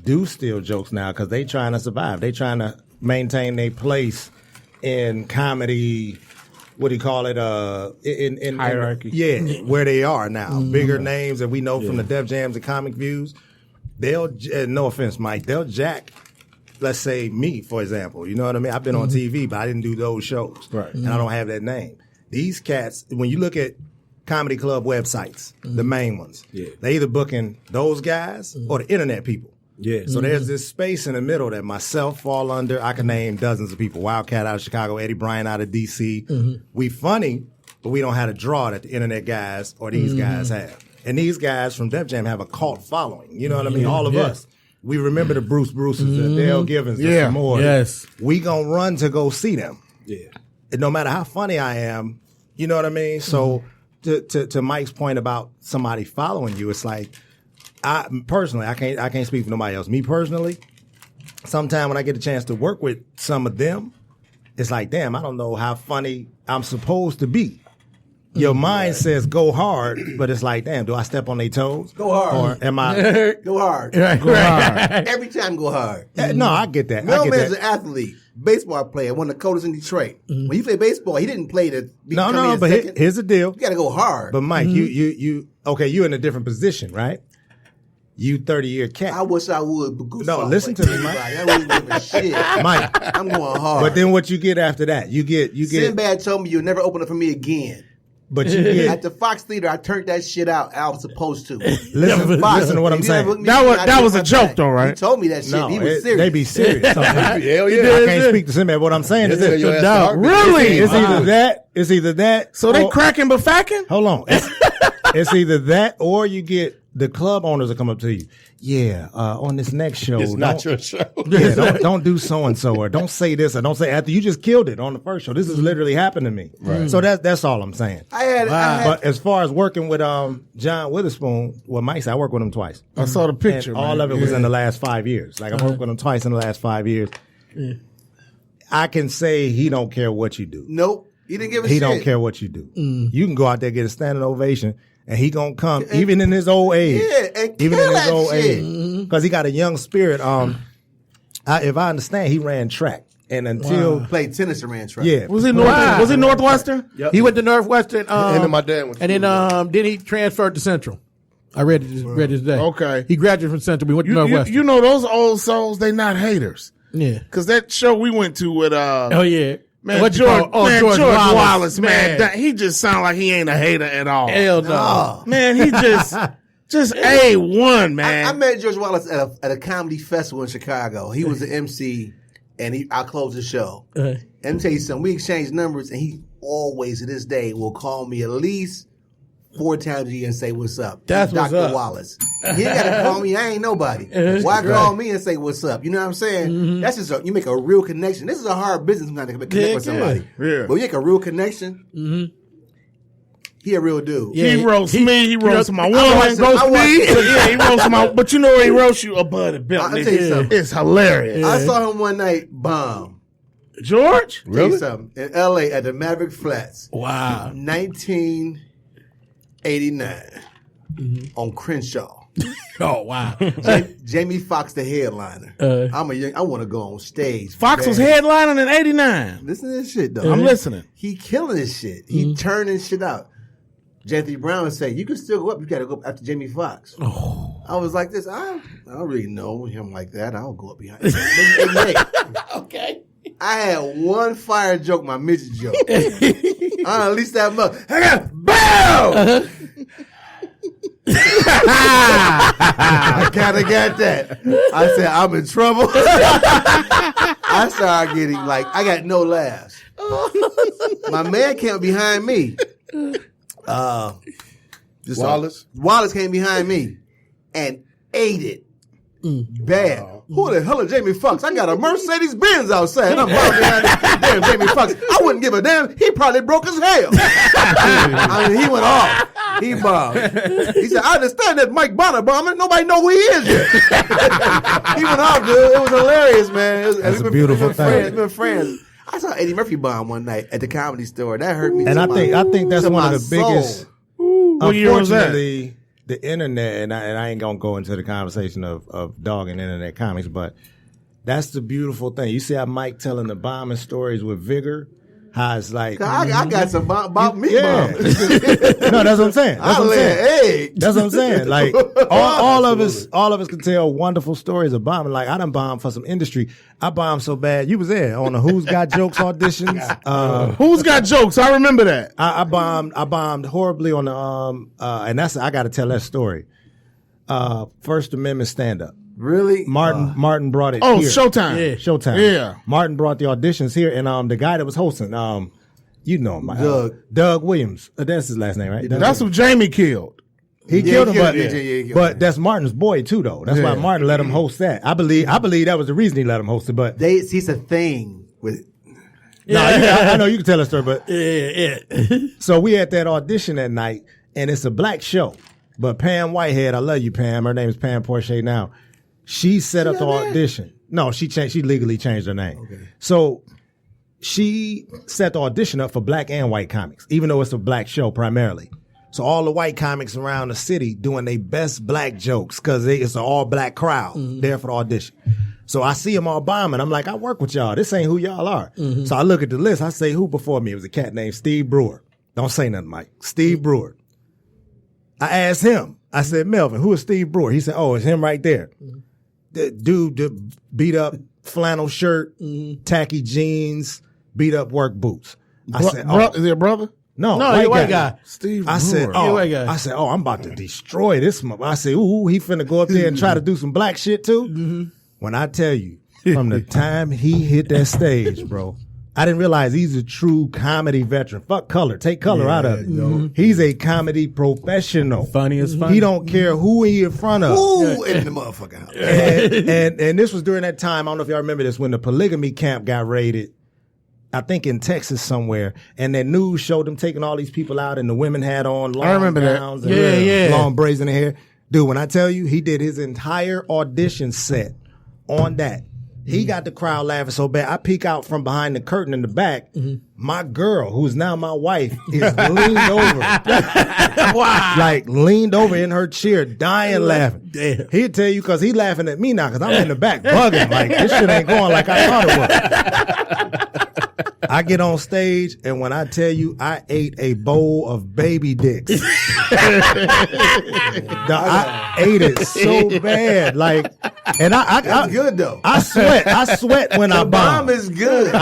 do steal jokes now because they trying to survive. They trying to maintain their place in comedy what do you call it? In Hierarchy. Yeah, where they are now. Bigger names that we know from the Def Jams and Comic Views. They'll, no offense, Mike, they'll jack, let's say me, for example. You know what I mean? I've been on TV, but I didn't do those shows. Right. And I don't have that name. These cats, when you look at comedy club websites, the main ones, they either booking those guys or the internet people. Yeah. So there's this space in the middle that myself fall under. I can name dozens of people. Wildcat out of Chicago, Eddie Bryant out of D.C. We funny, but we don't have a draw that the internet guys or these guys have. And these guys from Def Jam have a cult following. You know what I mean? All of us. We remember the Bruce Bruces, the Dale Givens, the Samore. Yes. We gonna run to go see them. Yeah. And no matter how funny I am, you know what I mean? So to Mike's point about somebody following you, it's like, I personally, I can't speak for nobody else. Me personally, sometime when I get a chance to work with some of them, it's like, damn, I don't know how funny I'm supposed to be. Your mind says go hard, but it's like, damn, do I step on their toes? Go hard. Or am I? Go hard. Go hard. Every time go hard. No, I get that. Melvin is an athlete, baseball player, one of the coldest in Detroit. When he played baseball, he didn't play to be No, but here's the deal. You got to go hard. But Mike, you okay, you're in a different position, right? You 30-year cat. I wish I would. But No, listen to me, Mike. I wouldn't give a shit. Mike. I'm going hard. But then what you get after that? You get Sinbad told me you'll never open up for me again. but you get At the Fox Theater, I turned that shit out. I was supposed to. listen to what I'm If you never saying. looked me That in the was- eye, that I was did a my joke back. though, right? He told me that shit. No, he was serious. they be serious. So, Hell yeah. I can't speak to Sinbad. What I'm saying is Yes, this. your ass No, heartbeat. Really? It's either that. It's either that. So they or- cracking but facking? Hold on. It's either that or you get the club owners that come up to you. Yeah, on this next show. It's not don't- your show. Yeah, don't do so and so, or don't say this, or don't say after you just killed it on the first show. This has literally happened to me. Right. So that's all I'm saying. I had But as far as working with John Witherspoon, well, Mike said I worked with him twice. I saw the picture. And all man. of it was in the last 5 years. Like I worked with him twice in the last 5 years. I can say he don't care what you do. Nope. He didn't give a He shit. don't care what you do. You can go out there get a standing ovation, and he gonna come even in his old age. Yeah, and even kill in his that old shit. age, because he got a young spirit. If I understand, he ran track, and until Played tennis and ran track. yeah, Was he Northwestern? He went to Northwestern. And then my dad went to And then he transferred to Central. I read it today. Okay. He graduated from Central. We went to You, Northwestern. you know those old souls, they not haters. yeah. Cause that show we went to with Oh yeah. man, What you George, call- George Wallace, man, Man. that- he just sound like he ain't a hater at all. Hell no. Man, he just A1, man. I met George Wallace at a comedy festival in Chicago. He was the MC, and I closed the show. Let me tell you something. We exchanged numbers, and he always, to this day, will call me at least 4 times a year and say, what's up? That's Dr. what's up. Wallace. He ain't got to call me. I ain't nobody. Why call me and say, what's up? You know what I'm saying? That's just you make a real connection. This is a hard business sometimes to connect with somebody. Yeah. But you make a real connection, he a real dude. Yeah. He roasts me. He roasts my woman. watched him. I watched him. Yeah, he roasts my. But you know he roasts you above the belt. I'll nigga. tell you something. It's hilarious. I saw him one night, bomb. George, Tell you something. In L.A. at the Maverick Flats. Wow. 1989 on Crenshaw. Oh wow. Jamie Foxx, the headliner. I want to go on stage. Fox was bad. headlining in '89. Listen to this shit, though. I'm listening. He killing this shit. He turning shit out. Jeffrey Brown would say, you can still go up. You got to go up after Jamie Foxx. Oh. I was like this. I don't really know him like that. I'll go up behind him. Okay. I had one fire joke, my midget joke. I unleashed that mother. BAM! I kind of got that. I said, I'm in trouble. I started getting I got no laughs. My man came behind me. Wallace came behind me and ate it bad. Who the hell is Jamie Foxx? I got a Mercedes Benz outside. I'm behind damn Jamie Foxx. I wouldn't give a damn. He probably broke his hell. I mean, he went off. He bombed. He said, I understand that Mike Bonner bombing. Nobody know who he is yet. He went off, dude. It was hilarious, man. That's a beautiful thing. We've been friends. I saw Eddie Murphy bomb one night at the Comedy Store. That hurt me. And to I think that's to one my of the biggest. soul. What year was that? Unfortunately, the internet, and I ain't gonna go into the conversation of dogging internet comics, but that's the beautiful thing. You see how Mike telling the bombing stories with vigor. How it's like, I got some about me. yeah. Bomb. No, that's what I'm saying. That's what I'm saying. Egg. That's what I'm saying. Like all of us can tell wonderful stories of bombing. Like I done bombed for some industry. I bombed so bad. You was there on the Who's Got Jokes auditions. Who's Got Jokes? I remember that. I bombed horribly on the and that's I got to tell that story. First Amendment stand up. Really? Martin brought it. Oh, here. Showtime. Yeah, Showtime. Yeah. Martin brought the auditions here, and the guy that was hosting, you know him, Doug Williams. That's his last name, right? That's who Jamie killed. He killed him, but, he killed but him. that's Martin's boy too, though. That's why Martin let him host that. I believe that was the reason he let him host it. But It's a thing with. I know you can tell a story, but Yeah. so we had that audition that night, and it's a black show. But Pam Whitehead, I love you, Pam. Her name is Pam Porsche now. She set up the audition. No, she legally changed her name. Okay. So she set the audition up for black and white comics, even though it's a black show primarily. So all the white comics around the city doing their best black jokes because it's an all black crowd there for the audition. So I see them all bombing. I'm like, I work with y'all. This ain't who y'all are. So I look at the list. I say, who before me? It was a cat named Steve Brewer. Don't say nothing, Mike. Steve Brewer. I asked him. I said, Melvin, who is Steve Brewer? He said, oh, it's him right there. The dude, the beat up flannel shirt, tacky jeans, beat up work boots. I said, oh. Is he a brother? No, white guy. Steve I said, Brewer. oh, white guy. I said, oh, I'm about to destroy this. I said, ooh, he finna go up there and try to do some black shit too. When I tell you, from the time he hit that stage, bro, I didn't realize he's a true comedy veteran. Fuck color. Take color out of it. He's a comedy professional. Funny as funny. He don't care who he in front of. Ooh, in the motherfucker house. And this was during that time, I don't know if y'all remember this, when the polygamy camp got raided, I think in Texas somewhere, and that news showed them taking all these people out and the women had on long gowns and long braids in their hair. Dude, when I tell you, he did his entire audition set on that. He got the crowd laughing so bad. I peek out from behind the curtain in the back. My girl, who's now my wife, is leaned over. Wow. Like leaned over in her chair, dying laughing. Damn. He'd tell you because he laughing at me now because I'm in the back bugging. Like, this shit ain't going like I thought it was. I get on stage, and when I tell you I ate a bowl of baby dicks. I ate it so bad. Like, and That's good though. I sweat when I bomb. Bomb is good.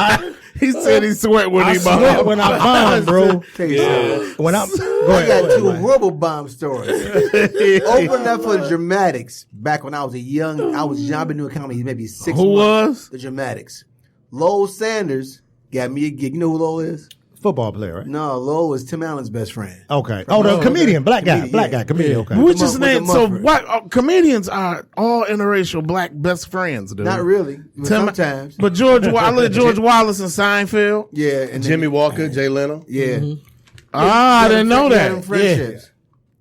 He said he sweat when I he sweat bombed. when I bomb, bro. Tell you something. When I'm I got two rubber bomb stories. Opened up for the Dramatics back when I was young. I've been doing comedy maybe 6 months. Who was? The Dramatics. Lowell Sanders got me a gig. You know who Lowell is? football player, right? No, Lowell is Tim Allen's best friend. Okay. Oh, the comedian, black guy, comedian. Okay. Which is name? So Mumford. what? Comedians are all interracial black best friends, dude. Not really. But sometimes. But George Wallace and Seinfeld. Yeah. And Jimmy Walker, Jay Leno. Yeah. I didn't know Them that. friendships.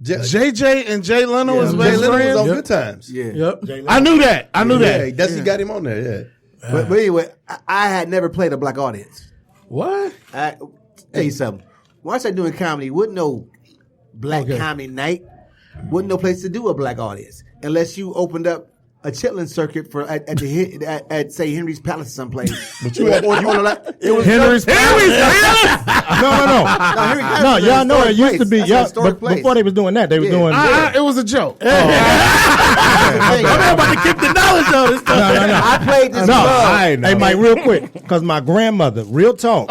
JJ and Jay Leno was Jay best Leno was friends. on Good Times. Yeah. Yep. I knew that. I knew that. That's he got him on there. Yeah. But anyway, I had never played a black audience. What? Tell you something. Once I doing comedy, wasn't no black comedy night. Wasn't no place to do a black audience unless you opened up a chitlin circuit for at say Henry's Palace someplace. But you had It was Henry's Palace. No, y'all know it used to be. Before they was doing that, they was doing. It was a joke. I'm about to kick the knowledge on this stuff. No. I played this club. Hey, Mike, real quick, because my grandmother, real talk.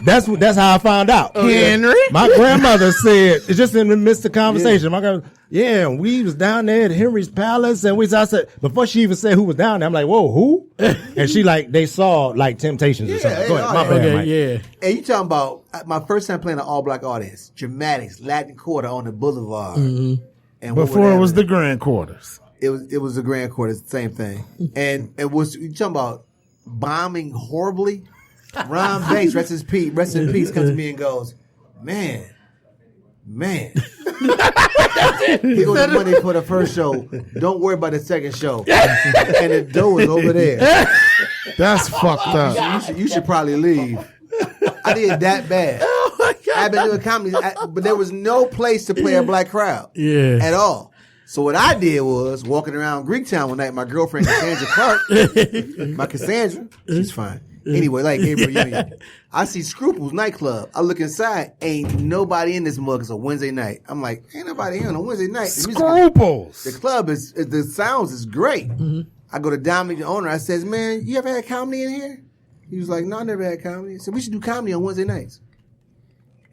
That's how I found out. Henry? My grandmother said, it's just in the midst of conversation. My grandmother, we was down there at Henry's Palace, and I said, before she even said who was down there, I'm like, whoa, who? And she they saw like Temptations or something. Go ahead, my bad, Mike. Yeah. And you talking about my first time playing an all black audience, Dramatics, Latin Quarter on the Boulevard. Mm-hmm. And Before it was the Grand Quarters. It was the Grand Quarter, same thing. And it was you talking about bombing horribly. Ron Banks, rest in peace, comes to me and goes, man. He owed the money for the first show. Don't worry about the second show. And the door is over there. That's fucked up. You should probably leave. I did that bad. Oh my God. I've been doing comedy, but there was no place to play a black crowd at all. So what I did was walking around Greektown one night. My girlfriend Cassandra Clark, she's fine. Anyway, like Gabriel Union. I see Scruples nightclub. I look inside, ain't nobody in this mug. It's a Wednesday night. I'm like, ain't nobody here on a Wednesday night. Scruples. The club is, the sounds is great. I go to Dominic, the owner. I says, man, you ever had comedy in here? He was like, no, I never had comedy. I said, we should do comedy on Wednesday nights.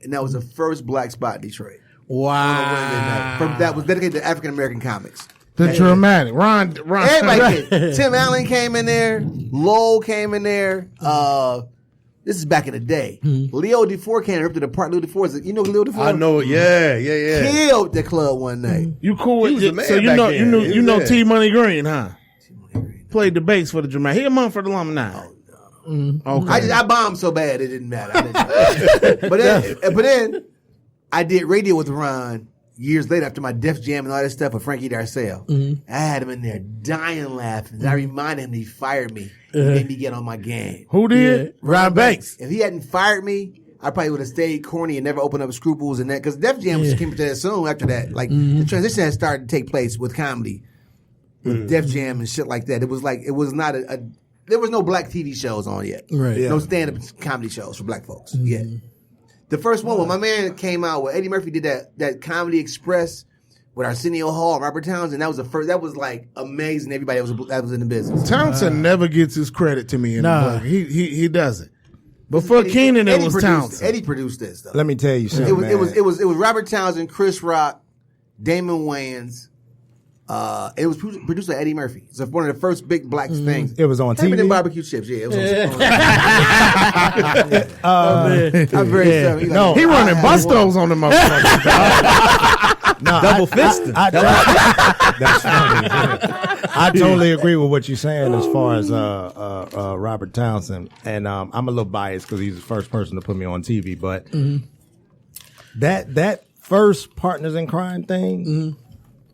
And that was the first black spot in Detroit. Wow. That was dedicated to African American comics. The dramatic. Ron. Everybody came. Tim Allen came in there. Lowell came in there. This is back in the day. Leo DeFore came up to the part. Leo DeFore, you know Leo DeFore? I know it. Yeah. Killed the club one night. You cool with was a man so you back know then. you know He was T Money Green, huh? Played the bass for the dramatic. He a Mumford alumni. Okay. I bombed so bad it didn't matter. but then I did radio with Ron years later after my Def Jam and all that stuff with Frankie Darcell. I had him in there dying laughing. I reminded him he fired me. He made me get on my game. Who did? Ron Banks. If he hadn't fired me, I probably would have stayed corny and never opened up Scruples and that. Because Def Jam came to that soon after that. Like the transition had started to take place with comedy, with Def Jam and shit like that. It was like it was not there was no black TV shows on yet. Right. No stand-up comedy shows for black folks yet. The first one when my man came out, when Eddie Murphy did that Comedy Express with Arsenio Hall and Robert Townsend, that was the first. That was like amazing. Everybody that was in the business. Townsend never gets his credit to me in the book. He doesn't. Before Keenan, it was Townsend. Eddie produced this though. Let me tell you something. It was Robert Townsend, Chris Rock, Damon Wayans. It was produced by Eddie Murphy. It's one of the first big black things. It was on Happened TV? in barbecue chips. Yeah, it was on. I'm very sorry. No, he running bustos on the motherfuckers. No, Double fisted. That's funny. I totally agree with what you're saying as far as Robert Townsend, and I'm a little biased because he's the first person to put me on TV. But that first Partners in Crime thing,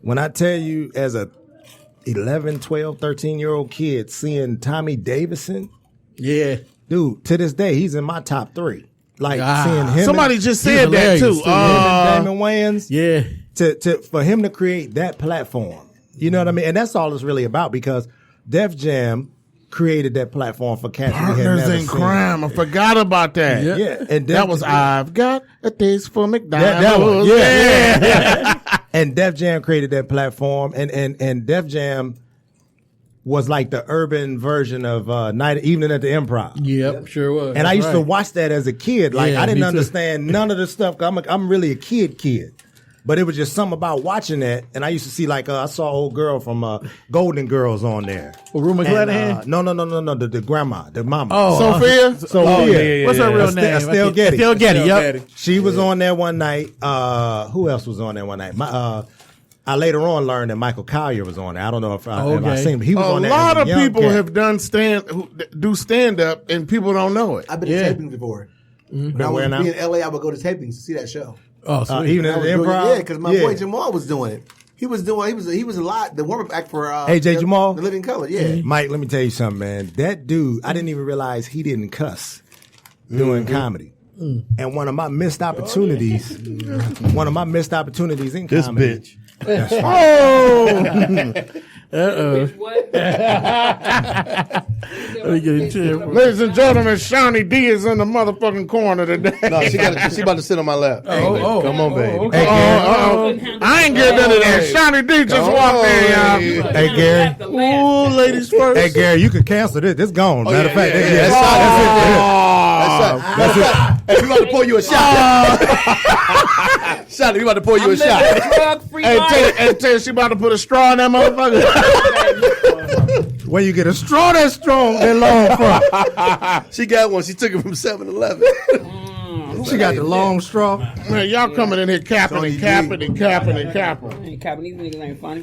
when I tell you as a 11, 12, 13-year-old kid seeing Tommy Davidson, dude, to this day he's in my top 3. Like seeing him. Somebody just said that too. Damon Wayans. Yeah. For him to create that platform, you know what I mean? And that's all it's really about because Def Jam created that platform for cats we had Partners never in seen. Crime. I forgot about that. Yeah. And that was I've got a taste for McDonald's. that one. Yeah. And Def Jam created that platform, and Def Jam was like the urban version of Evening at the Improv. Yep, sure was. And I used to watch that as a kid. Like Yeah, I didn't me too. understand none of the stuff. I'm really a kid. But it was just something about watching that. And I used to see like I saw an old girl from Golden Girls on there. Well, Rue McClanahan? No. The grandma, the mama. Oh, Sophia? Sophia. What's her real name? Estelle Getty. Estelle Getty, yep. She was on there one night. Who else was on there one night? I later on learned that Michael Collier was on there. I don't know if I seen him. He was A on there. lot of as a young people cat. have done do stand up and people don't know it. I've been to tapings before. When I where would now? be in LA, I would go to tapings to see that show. Oh, sweet. Even at the Improv? Yeah, because my boy Jamal was doing it. He was a lot. The warm up act for AJ Jamal? The Living Color. Yeah, Mike, let me tell you something, man. That dude, I didn't even realize he didn't cuss doing comedy. And one of my missed opportunities in comedy. This bitch. What? Let me get a chair. Ladies and gentlemen, Shanie D is in the motherfucking corner today. No, she about to sit on my lap. Come on, baby. Okay. I ain't getting into that. Shanie D just walked in, y'all. Hey, Gary. Ooh, ladies first. Hey, Gary, you could cancel this. This gone. Matter of fact, That's it. Hey, we about to pour you a shot. Shot, we about to pour you a shot. Drug-free Hey, life. tell she about to put a straw in that motherfucker. Where you get a straw that strong, that long from? She got one. She took it from 7-Eleven. She got the long straw. Man, y'all coming in here capping. Hey, capping, these niggas ain't funny.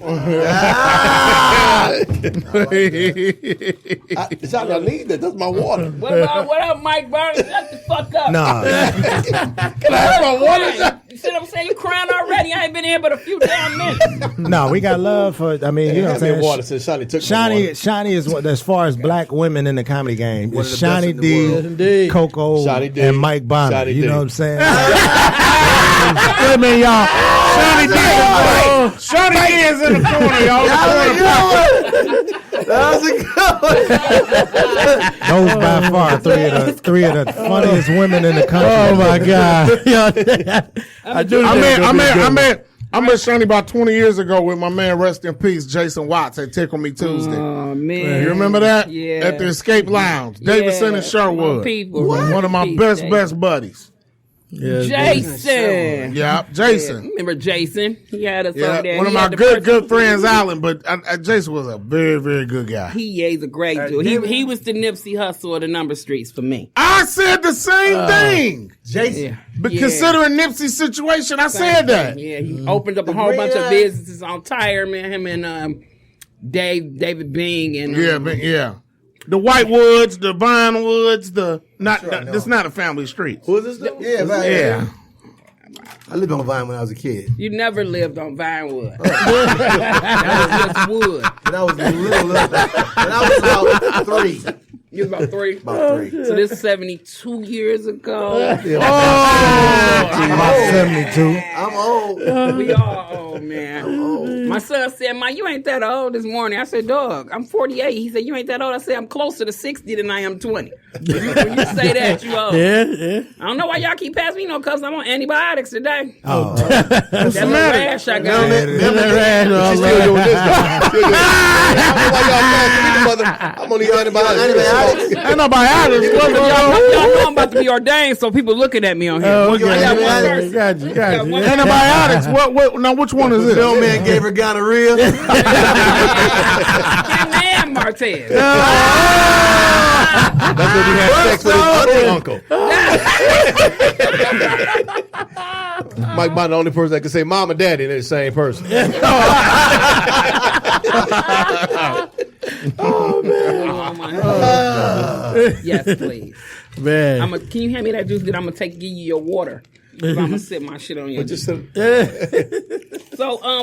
Shot, I need that. That's my water. What up, Mike Burns? Shut the fuck up. Nah. Can I have my water? You see what I'm saying? You crying already. I ain't been here but a few damn minutes. No, we got love for, I mean, you know what I'm saying? Water since Shanie took my water. Shanie is one, as far as black women in the comedy game, One it's of the best Shanie in the world. D, Indeed. Coco, Shanie D. and Mike Bonner. Shanie You D. know what I'm saying? Wait a minute, y'all. Shanie D is in the corner, y'all. That was a good one. Those by far three of the funniest women in the country. Oh my God. I met Shanie about 20 years ago with my man, rest in peace, Jason Watts at Tickle Me Tuesday. Oh, man. You remember that? Yeah. At the Escape Lounge. Davidson and Sherwood. One of my best buddies. Yeah, Jason. Yeah, Jason. Yeah. Remember Jason? He had us over there. One of my good friends, Alan, but Jason was a very, very good guy. He's a great dude. He was the Nipsey Hussle of the number streets for me. I said the same thing. Jason. Yeah. But considering Nipsey's situation, I said that. Yeah, he opened up a whole bunch of businesses on Tire, man. Him and David Bing and Yeah. The Whitewoods, the Vinewoods, it's not a family street. Who is this? Yeah, Vine. Yeah. I lived on Vine when I was a kid. You never lived on Vinewood. That was just wood. When I was little. When I was about 3. You was about 3? About 3. So this is 72 years ago. About 72. I'm old. We all old, man. I'm old. My son said, "Man, you ain't that old this morning." I said, "Dog, I'm 48." He said, "You ain't that old." I said, "I'm closer to 60 than I am 20. When you say that, you old. Yeah. I don't know why y'all keep passing me no cups. I'm on antibiotics today. Oh, That little rash I got. I'm only antibiotics. Antibiotics. Y'all know I'm about to be ordained, so people looking at me on here. Oh, I got one okay. verse. Got you. Antibiotics. What? Now, which one is this? The old man gave her gonorrhea. Man, Martez. That's when we had sex with his other uncle. Mike Bond, the only person that can say mom and daddy, they're the same person. Oh, man. Yes, please. Man. Can you hand me that juice? Then I'm gonna give you your water. I'm gonna sip my shit on your juice. So,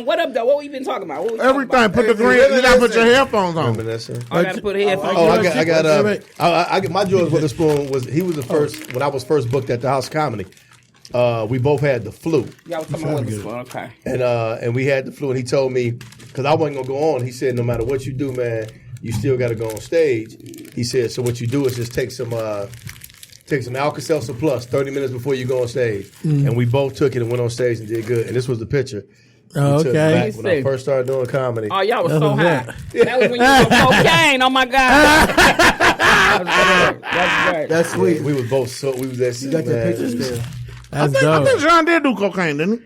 what up, though? What we been talking about? Everything. Put the green. You gotta put your headphones on. I gotta put headphones. I got my George Witherspoon he was the first when I was first booked at the House of Comedy. We both had the flu. Y'all was talking about this one, okay. And we had the flu, and he told me because I wasn't gonna go on. He said, no matter what you do, man, you still got to go on stage. He said, so what you do is just take some Alka-Seltzer Plus 30 minutes before you go on stage. And we both took it and went on stage and did good. And this was the picture. Oh, okay. Back when I first started doing comedy. Oh, y'all was so high. That was when you was on cocaine. Oh my God. That's great. That's sweet. We was both we was that. You got that picture still. I think John did do cocaine, didn't he?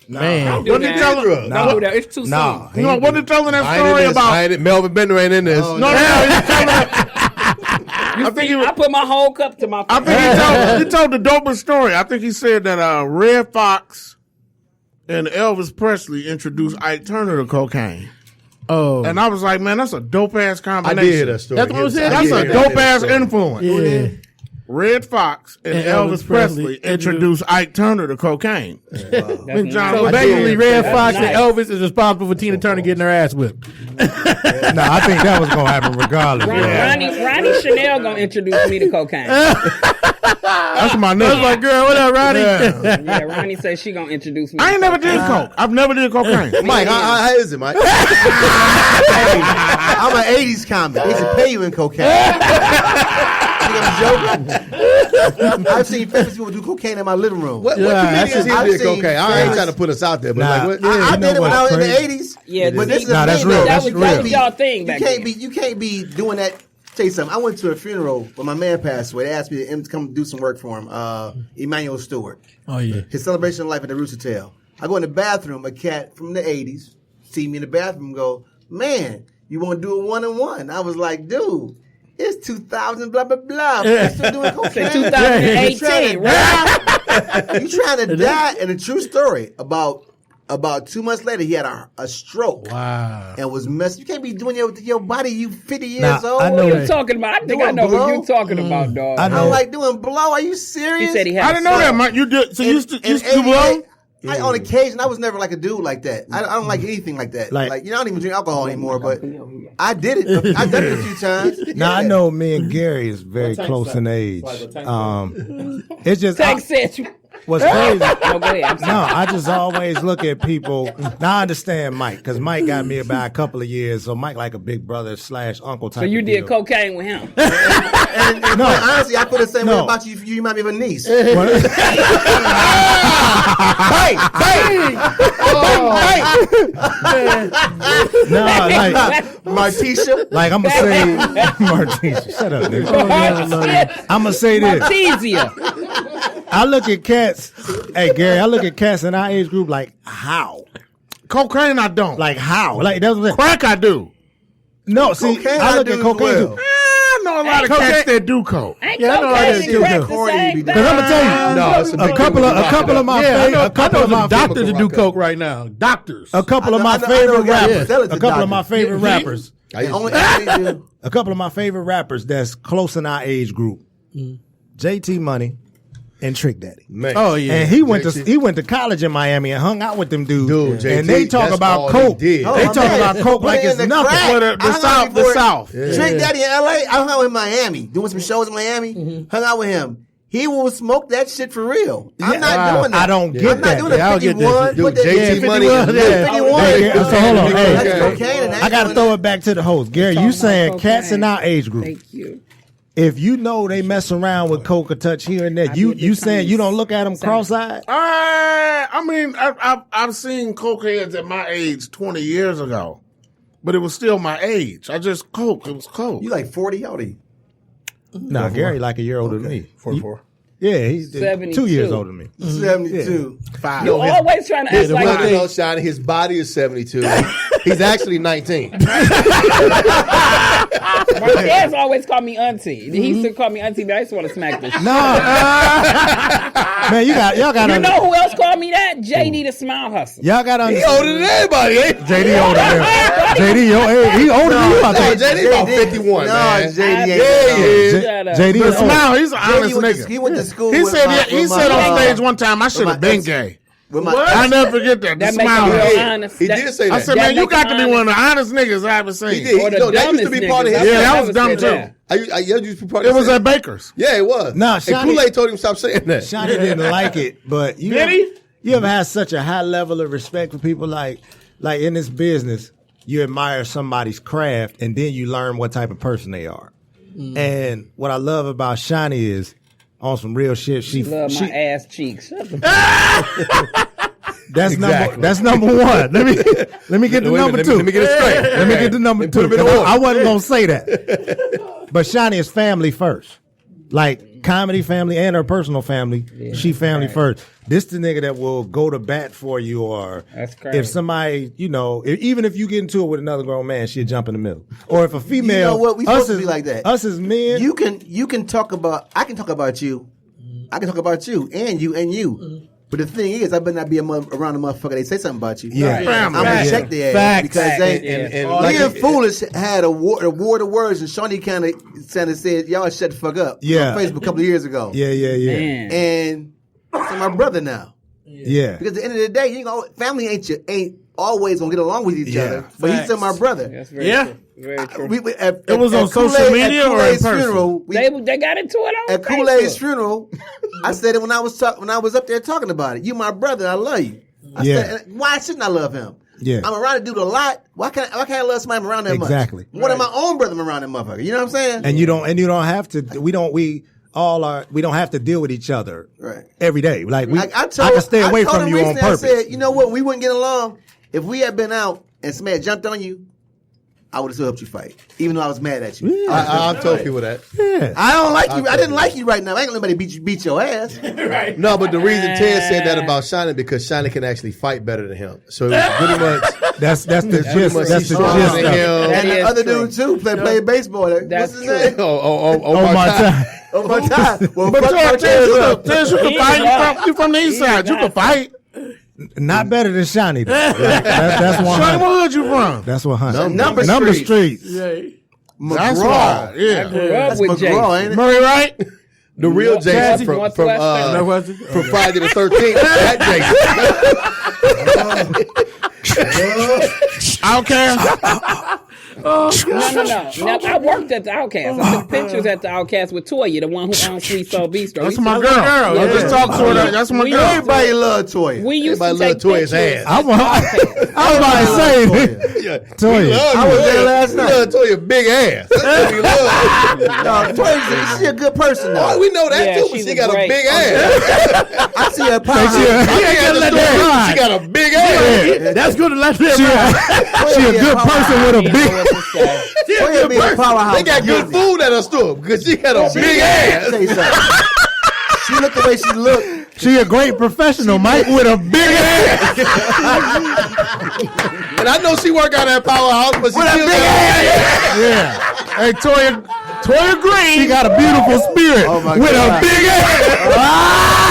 Man. What did he tell her? Don't do that. It's too soon. What did he tell her that story about? Melvin Bender ain't in this. No, he told her. I put my whole cup to my. I think he told the dopest story. I think he said that Red Fox and Elvis Presley introduced Ike Turner to cocaine. Oh. And I was like, man, that's a dope ass combination. I did hear that story. That's what I said. That's a dope ass influence. Yeah. Red Fox and Elvis Presley introduced Ike Turner to cocaine. So basically, Red Fox and Elvis is responsible for Tina Turner getting her ass whipped. No, I think that was gonna happen regardless. Ronnie Chanel gonna introduce me to cocaine. That's my nigga. That's my girl. What up, Ronnie? Yeah, Ronnie says she gonna introduce me. I ain't never did coke. I've never did cocaine. Mike, how is it, Mike? I'm an 80s comic. They should pay you in cocaine. I've seen famous people do cocaine in my living room. What comedians here did cocaine? I ain't trying to put us out there, but I did it when I was in the 80s. Yeah, but this is that's real. That was y'all thing back then. You can't be doing that. Tell you something. I went to a funeral when my man passed away. They asked me to come do some work for him. Emmanuel Stewart. Oh yeah. His celebration of life at the Rooster Tail. I go in the bathroom. A cat from the 80s see me in the bathroom and go, "Man, you want to do a 1-on-1?" I was like, "Dude, it's 2000 blah blah blah. I'm still doing cocaine." 2018, right? You trying to die? And a true story about 2 months later, he had a stroke. Wow. And was messed. You can't be doing your body. You 50 years old. I know What are you talking about? I think I know what you're talking about, dog. I know. I'm like doing blow. Are you serious? He said he had. I didn't know that, Mike. You did. So you used to do blow? On occasion, I was never like a dude like that. I don't like anything like that. Like I don't even drink alcohol anymore, but I did it. I've done it a few times. Now I know me and Gary is very close in age. It's just Tank said you. What's crazy? No, go ahead. I'm sorry. No, I just always look at people. Now I understand Mike, because Mike got me about a couple of years, so Mike like a big brother / uncle type. So you of did deal. cocaine with him? And No. honestly, I feel the same way No. about you. You remind me of a niece. No, like Martisha. I'm gonna say, Martez, shut up, nigga. I'm gonna say this. Martezia. I look at cats. Hey, Gary, I look at cats in our age group like how, Cocaine, I don't. like how, like that's what. Crack, I do. No, see, Cocaine I look I at do cocaine as too. well. I know a lot of cats that do coke. Ain't Yeah, I know cocaine I and do. crack the Corny same be thing? Cause I'm gonna tell you, No, it's a couple of my Yeah, favorite, I a couple know of my doctors that do rock coke right now. Doctors. a couple of I my know favorite guys that rappers. sell it to A couple of my doctors. favorite rappers. Only they do. A couple of my favorite rappers that's close in our age group. JT Money and Trick Daddy. Man. Oh yeah. And he went to college in Miami and hung out with them dudes. Dude, JT, and they talk that's about all coke. he did. They talk about coke like it's nothing. For the South, the South. Trick Daddy in LA, I hung out with Miami, doing some shows in Miami. Hung out with him. He will smoke that shit for real. I'm not doing that. I don't get I'm not that. doing Yeah, I don't the get that 51. shit. Dude, What the- JT Money. 51, yeah. 51. Hey, so hold on. Hey, That's cocaine and I got to throw it back to the host. Gary, you saying about cats in cocaine. our age group. Thank you. If you know they mess around with coke or touch here and there, I you did the saying you don't look at them Times. cross-eyed? I mean, I've seen cokeheads at my age 20 years ago, but it was still my age. I just coke. It was coke. You like 40? How old are you? No, Gary like a year older than me. 44. Yeah, he's 72. 2 years older than me. 72. Five. You always trying to act like No, this. no, Shiny, his body is 72. He's actually 19. Martez always called me auntie. He used to call me auntie, but I just want to smack the shit. No, man, y'all got You know who else called me that? JD the Smile Hustle. y'all got He older than everybody, ain't he? JD older than JD. He older than you. I No, think. JD about 51, No, man. JD ain't. Yeah, he is. Shut up. JD But is older. Smile, he's an honest nigga. He went to school. He with said my- he with said my, on stage one time, I should with have my been ex- gay. with my I never forget that. The That make smile. him real Yeah. honest. He did say that. I said, That man, you make got him to be one of the honest. honest niggas I ever seen. He did. Or the No, that used to dumbest be part of niggas. his. Yeah, that I was dumb said too. that. I used to be part It of was his. at Baker's. Yeah, it was. Nah, and Shani- Kool-Aid told him stop saying that. Shani didn't like it, but you Did ever, he? you ever had such a high level of respect for people like in this business, you admire somebody's craft and then you learn what type of person they are. And what I love about Shani is on some real shit. She Love my ass cheeks. Shut the that's Exactly. that's number one. Let me get to Wait a number minute, two. let me get it straight. Let me get to number Let me two. put 'em in 'cause order. I wasn't gonna say that. But Shani is family first. Like comedy family and her personal family. She family first. This the nigga that will go to bat for you, or That's crazy. if somebody, even if you get into it with another grown man, she'll jump in the middle. Or if a female, You know what? We supposed to be like that. Us as men, You can talk about. I can talk about you. I can talk about you and you and you. But the thing is, I better not be around a motherfucker. They say something about you. Yeah. I'm gonna Facts. check their ass Facts. because they. And Me like and Foolish had a war of words, and Shanie kind of said, "Y'all shut the fuck up." Yeah. On Facebook a couple of years ago. yeah, Man. And so my brother now. yeah. Because at the end of the day, family ain't always gonna get along with each Yeah. other. But he's still my brother. That's very Yeah. true. Very true. It was on social media or in person? Funeral, They got into it on at Kool-Aid's Facebook. funeral, I said it when I was up there talking about it. You my brother, I love you. I Yeah. said, why shouldn't I love him? Yeah. I'm around the dude a lot. Why can't I love somebody I'm around that Exactly. much? One of my own brother I'm around that motherfucker. You know what I'm saying? And you don't have to. We don't have to deal with each other Right. every day. Like I can stay away told from him you on recently, purpose. I said, you know what? We wouldn't get along if we had been out and somebody had jumped on you. I would have still helped you fight, even though I was mad at you. I've told people that. Yeah. I don't like you. I didn't like you right now. I ain't gonna let nobody beat your ass. No, but the reason Ted said that about Shani because Shani can actually fight better than him. So it was pretty much That's the gist. much That's the stronger gist. than of it. him. That And the is other true. dude too played baseball. That's What's his name? Oh my time. Oh my God! Well, But fuck Martez, Martez up. you can fight. You from the east side. You can fight. Not better than Shani. Though. That's Shani, 100. what hood you from? That's 100. Number streets. That's why. Yeah. Grew up That's with McGraw, Jay. ain't it? Murray, right? the real Jason from Friday the 13th. That Jason. I don't care. No. Now, I worked at the Outcast. I took pictures at the Outcast with Toya, the one who owns Sweet Soul Bistro. That's my girl. Yeah. Just talk to her. That's my girl. Everybody love Toya. We used to Everybody take love Toya's pictures. ass. I was about to say, Toya. I was there last night. We love Toya big ass. That's what we love. No, Toya, she a good person though. Oh, we know that Yeah, too, but she's she got great. a big ass. I see her powerhouse. She got a big ass. That's good to let them ride. She a good person with a big. Toya be a powerhouse. They got good food at her store because she got a big ass. Tell you something. She looked the way she looked. She a great professional, Mike, with a big ass. And I know she work out at Powerhouse, but she With a still big got ass. Yeah. Hey, Toya Green. She got a beautiful spirit Oh my with God. a big ass.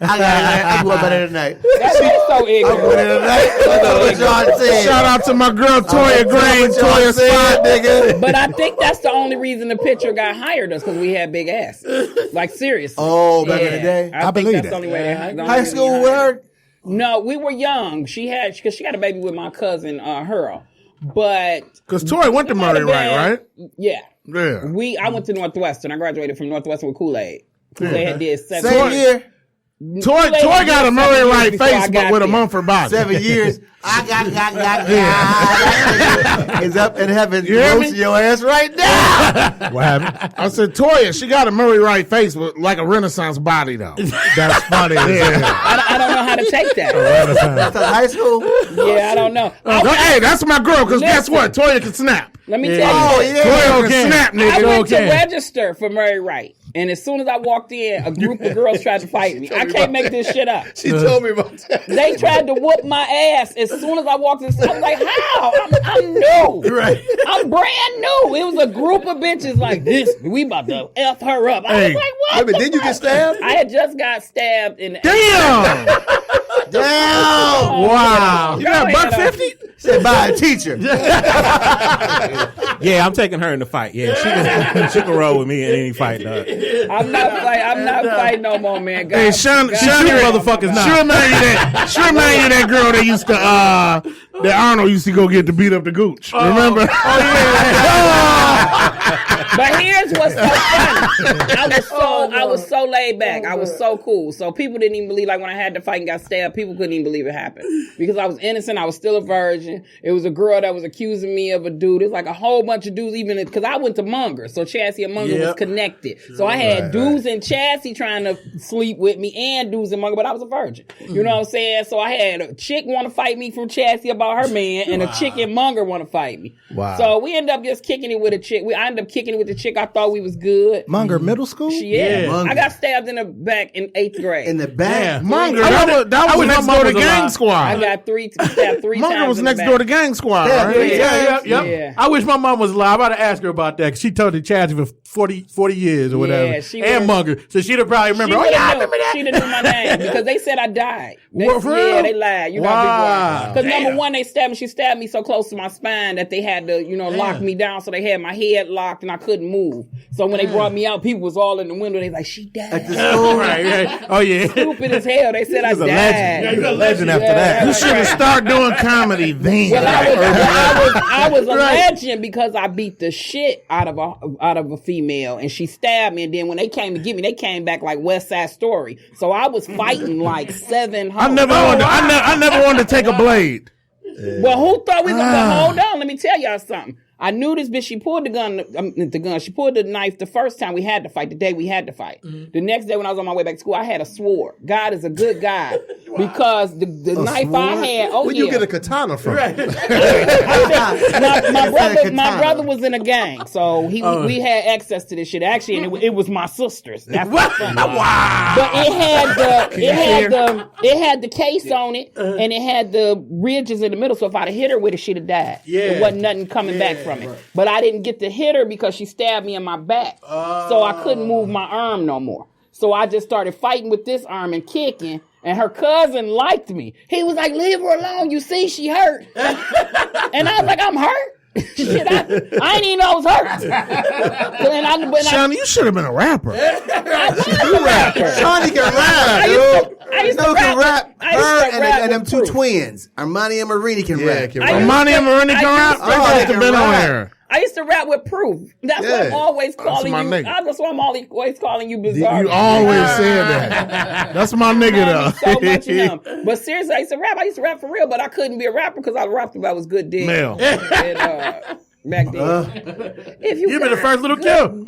I go up there tonight. That's so ignorant. Tonight. That's what y'all saying. Shout out to my girl Toya Green. Toya Spot. nigga. But I think that's the only reason the picture got hired us, because we had big asses. Like, seriously. Oh, back in the day? I think believe that's that. the only way they hired. High school with her? No, we were young. Because she got a baby with my cousin, Hurl. But Because Toya went to Murray Wright, right? yeah. Yeah. I went to Northwestern. I graduated from Northwestern with Kool-Aid. Kool-Aid had did 7 Same year. Toy got a Murray Wright face, but with a Mumford body. 7 years. I got. Is up in heaven. You hear me? Roasting your ass right now. What happened? I said, Toya, she got a Murray Wright face, with like a Renaissance body, though. That's funny. I don't know how to take that. That's high school. Yeah, I don't know. Hey, that's my girl, because guess what? Toya can snap. Let me tell Oh, you. yeah. Toya can snap, I nigga. went to register for Murray Wright. And as soon as I walked in, a group of girls tried to fight me. I can't make this shit up. She told me about that. They tried to whoop my ass as soon as I walked in. I was like, how? I'm new. Right. I'm brand new. It was a group of bitches like this. We about to F her up. I was like, what? Wait a minute, did you get stabbed? I had just got stabbed in the Damn! Damn. Wow. You got $150? Said by a teacher. Yeah, I'm taking her in the fight. Yeah, she can roll with me in any fight, dog. I'm not fighting no more, man. God, Hey, Shanie motherfuckers not. She remind you that girl that used to, that Arnold used to go get to beat up the gooch. Remember? But here's what's so funny. I was so laid back. I was so cool. So people didn't even believe, like when I had to fight and got stabbed, people couldn't even believe it happened. Because I was innocent. I was still a virgin. It was a girl that was accusing me of a dude. It's like a whole bunch of dudes, even because I went to Munger. So Chassie and Munger was connected. So I had dudes in Chassie trying to sleep with me and dudes in Munger, but I was a virgin. You know what I'm saying? So I had a chick want to fight me from Chassie about her man, and a chick in Munger want to fight me. Wow. So we ended up just kicking it with a chick. I ended up kicking it with the chick I thought we was good. Munger Middle School? I got stabbed in the back in 8th grade. In the back? Munger, that was next door to Gang Squad. I got stabbed 3 times. Munger was in the next back. door to Gang Squad, right? Yeah. I wish my mom was alive. I gotta ask her about that. 'Cause she told the Chad for 40 years or whatever. Yeah, she and was- Munger. So she'd have probably remember. She Oh, yeah, I remember that. She didn't know my name because they said I died. What, for real? They lied. You know, Wow. because number one, they stabbed me. She stabbed me so close to my spine that they had to, lock me down. So they had my head locked and I couldn't move. So when they brought me out, people was all in the window. They like, she died. At the school? Right. Oh, yeah. Stupid as hell. They said I died. Yeah, he's a legend after that. You should have started doing comedy then. Well, I was a legend because I beat the shit out of a female, and she stabbed me. And then when they came to get me, they came back like West Side Story. So I was fighting like 7 hoes. I never wanted to take a blade. Well, who thought we was gonna hold on? Let me tell y'all something. I knew this bitch. She pulled the gun. She pulled the knife the first time we had to fight. The day we had to fight. Mm-hmm. The next day when I was on my way back to school, I had a sword. God is a good guy because the knife sword? I had. Oh, Where you get a katana from? my brother was in a gang, so we had access to this shit. Actually, and it was my sister's. That's what's funny. Wow. But it had the case on it, and it had the ridges in the middle. So if I'd have hit her with it, she'd have died. Yeah. There wasn't nothing coming back from it. Right. But I didn't get to hit her because she stabbed me in my back. So I couldn't move my arm no more. So I just started fighting with this arm and kicking. And her cousin liked me. He was like, leave her alone. You see, she hurt. And I was like, I'm hurt? Shit, I ain't even know I was hurt. Shanie, you should have been a rapper. Shanie can rap, dude. I used to can rap. I used Her to rap and them with two Proof. twins, Armani and Marini, can rap. Armani and Marini can rap? I They used must to have been on here. I used to rap with Proof. That's why I'm always calling my you. nigga. That's why I'm always calling you bizarre. You always said that. That's my nigga, though. So much of him. But seriously, I used to rap. I used to rap for real, but I couldn't be a rapper because I rapped about was good dick. Male. Back then. If you been the first little Kim.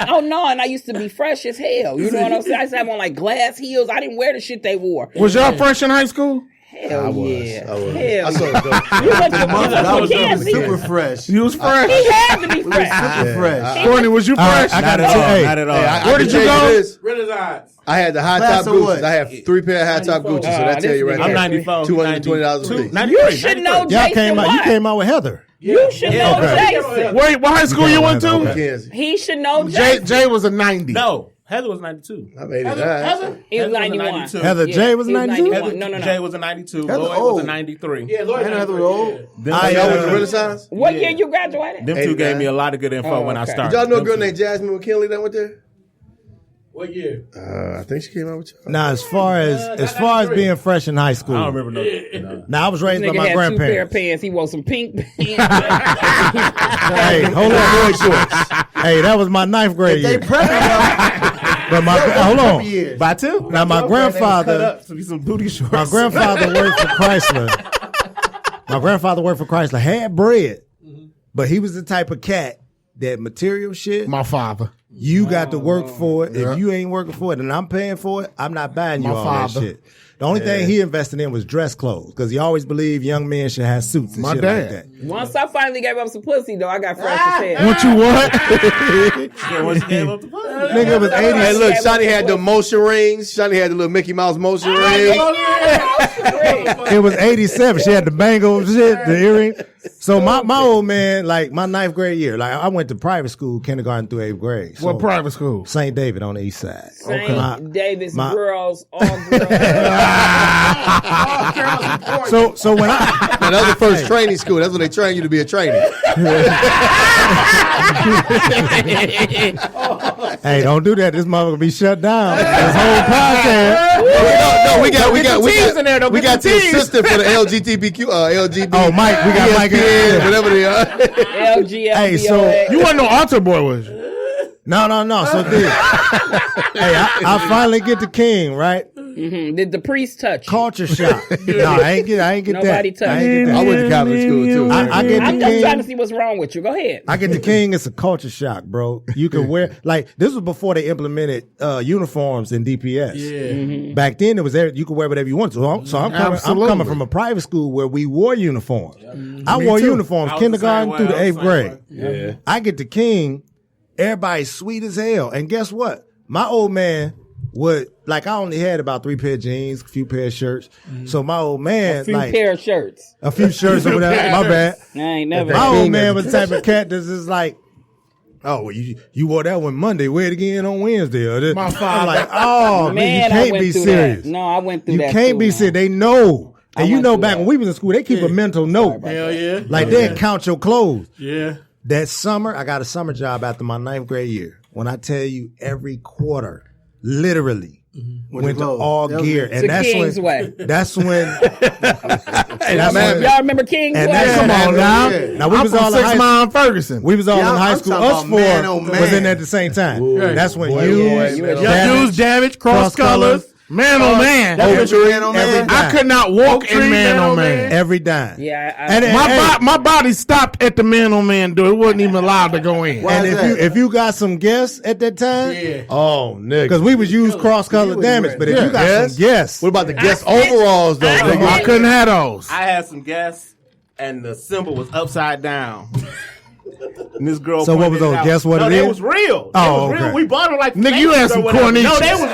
Oh no, and I used to be fresh as hell. You know what I'm saying? I used to have on like glass heels. I didn't wear the shit they wore. Was y'all fresh in high school? Hell I was. Hell I saw it though. You went to Kansas. Super fresh. You was fresh? He had to be fresh. Super fresh. Courtney, was you fresh? I got it all. Not at all. Where did you go? Renaissance. I had the high Class top of Gucci's. what? I have 3 pair of high top Gucci's, so that tell you right I'm there. 94. $220 a piece. You should know Y'all Jason came out. You White. came out with Heather. You should know Jason. Wait, what high school you went to? Mackenzie. He should know Jason. Jay was a 90. No, Heather was 92. I made it. He was 91. Heather J was he 92? No. Jay was a 92. Heather Lloyd old. was a 93. Yeah, Lloyd. Heather was old. Y'all went to Renaissance? What year you graduated? Them two gave me a lot of good info when I okay. started. Did y'all know a Them girl two. named Jasmine McKinley that went there? What year? I think she came out with y'all. Now, as far as being fresh in high school, I don't remember no. now I was raised by Nigga my had 2 pair of grandparents. pants. He wore some pink pants. Hey, hold on, hey, that was my 9th grade They year. prepping But hold on. year. By two? Now my grandfather, To be some booty shorts. my grandfather worked for Chrysler. My grandfather worked for Chrysler, had bread, but he was the type of cat that material shit. My father. You got to work for it. If you ain't working for it and I'm paying for it, I'm not buying you My all father. that shit. The only thing he invested in was dress clothes because he always believed young men should have suits and My shit dad. like that. Once I finally gave up some pussy, though, I got fresh as hell. What you what? Once you gave up the pussy. Nigga was 80. Hey, look, Shanie had the motion rings. Shanie had the little Mickey Mouse motion rings. It was 87. She had the bangle shit, the earring. So my old man, like my 9th grade year, like I went to private school, kindergarten through 8th grade. So What private school? St. David on the east side. St. Davis My- girls, all girls. So when I Now, that was the first training school. That's when they train you to be a trainer. hey, don't do that. This motherfucker be shut down. This whole podcast. No, we got the assistant for the LGBTQ, LGBT. Oh, Mike, we got Mike in ESPN, there. whatever they are. LGFBOA. Hey, so You wasn't no altar boy, was you? No. So this. Hey, I finally get the king, right? Did the priest touch you? Culture shock. No, I ain't get Nobody that. touched I ain't get I that. went to Catholic school, too. I get I'm the just trying to king. see what's wrong with you. Go ahead. I get the king. It's a culture shock, bro. You can wear like this was before they implemented uniforms in DPS. Mm-hmm. Back then, it was there. You could wear whatever you want to. I'm coming Absolutely. from a private school where we wore uniforms. I Me wore too. uniforms I was the kindergarten same through the way. I was 8th the same grade. way. I get the king. Everybody's sweet as hell. And guess what? My old man would like. I only had about 3 pair of jeans, a few pair of shirts. So my old man, A few like pair of shirts. a few shirts or whatever. My bad. I ain't never. My old man was the type of cat that's just like, oh, well, you wore that one Monday, wear it again on Wednesday. Or this. My I'm father. like, oh, man, you I can't went be through serious. That. No, I went through You that. can't too, be man. serious. They know. And you went know, through back that. when we was in school, they keep a mental note. Hell yeah. Like they'd count your clothes. Yeah. That summer, I got a summer job after my 9th grade year. When I tell you every quarter, literally, went to all gear. It's the King's way. That's when. that's when. Y'all remember King's And way? that's come on now. Yeah. Now we I'm was from all in 6 high Mile Ferguson. We was all Yeah, in high I'm school. talking Us about four man, oh, was man. in there at the same time. That's when boy, you, boy, Use damage, cross colors. Man, oh man. every Man, oh, man. I could not walk in man, oh man. every dime. Yeah, And My body stopped at the man on man door. It wasn't even allowed to go in. Why and is if that? you got some guests at that time, Oh, nigga. because we was use cross color damage, but if you got some guests, What about the guest overalls, though? nigga? I couldn't have those. I had some guests, and the symbol was upside down. And this girl. So what pointed was it those? out. Guess what no, it they is? was real. Oh, They was okay. real. We bought them like Nigga, you had some Corniche. Corniche. No, they was real.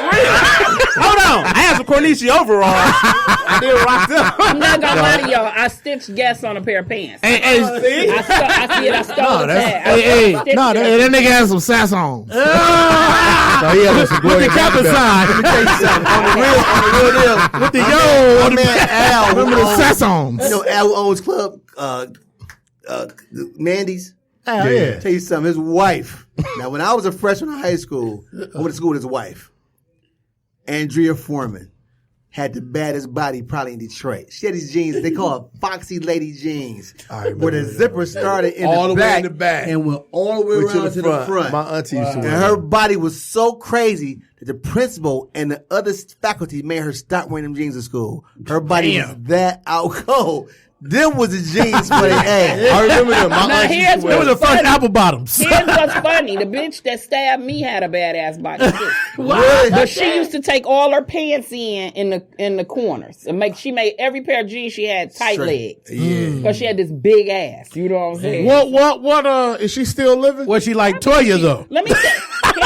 Hold on, I had some Corniche overalls. I did rock them. I'm not gonna lie to y'all. I stitched guests on a pair of pants. Hey, hey, I stole the tag. hey, I stitched no, it. hey, that nigga had some sass on. So he had some With the captain side. On the real deal. With the My yo. man Al, Remember who the owns- sass on. You know, Al owns Club Mandy's. Yeah. Tell you something. His wife. Now, when I was a freshman in high school, I went to school with his wife, Andrea Foreman. Had the baddest body probably in Detroit. She had these jeans, they call it Foxy Lady jeans, where the zipper started in all the way back in the back and went all the way around to the front. My auntie used to wear And her body was so crazy that the principal and the other faculty made her stop wearing them jeans at school. Her body was that out cold. Them was the jeans for the ass. I remember them. My Now, auntie used here's to wear It was what's the first funny. apple bottoms. Here's what's funny. The bitch that stabbed me had a badass body too. Really? But she used to take all her pants in the corners and she made every pair of jeans she had tight Straight. legs. Because she had this big ass. You know what I'm saying? What, is she still living? Was she like Toya though? Let me say.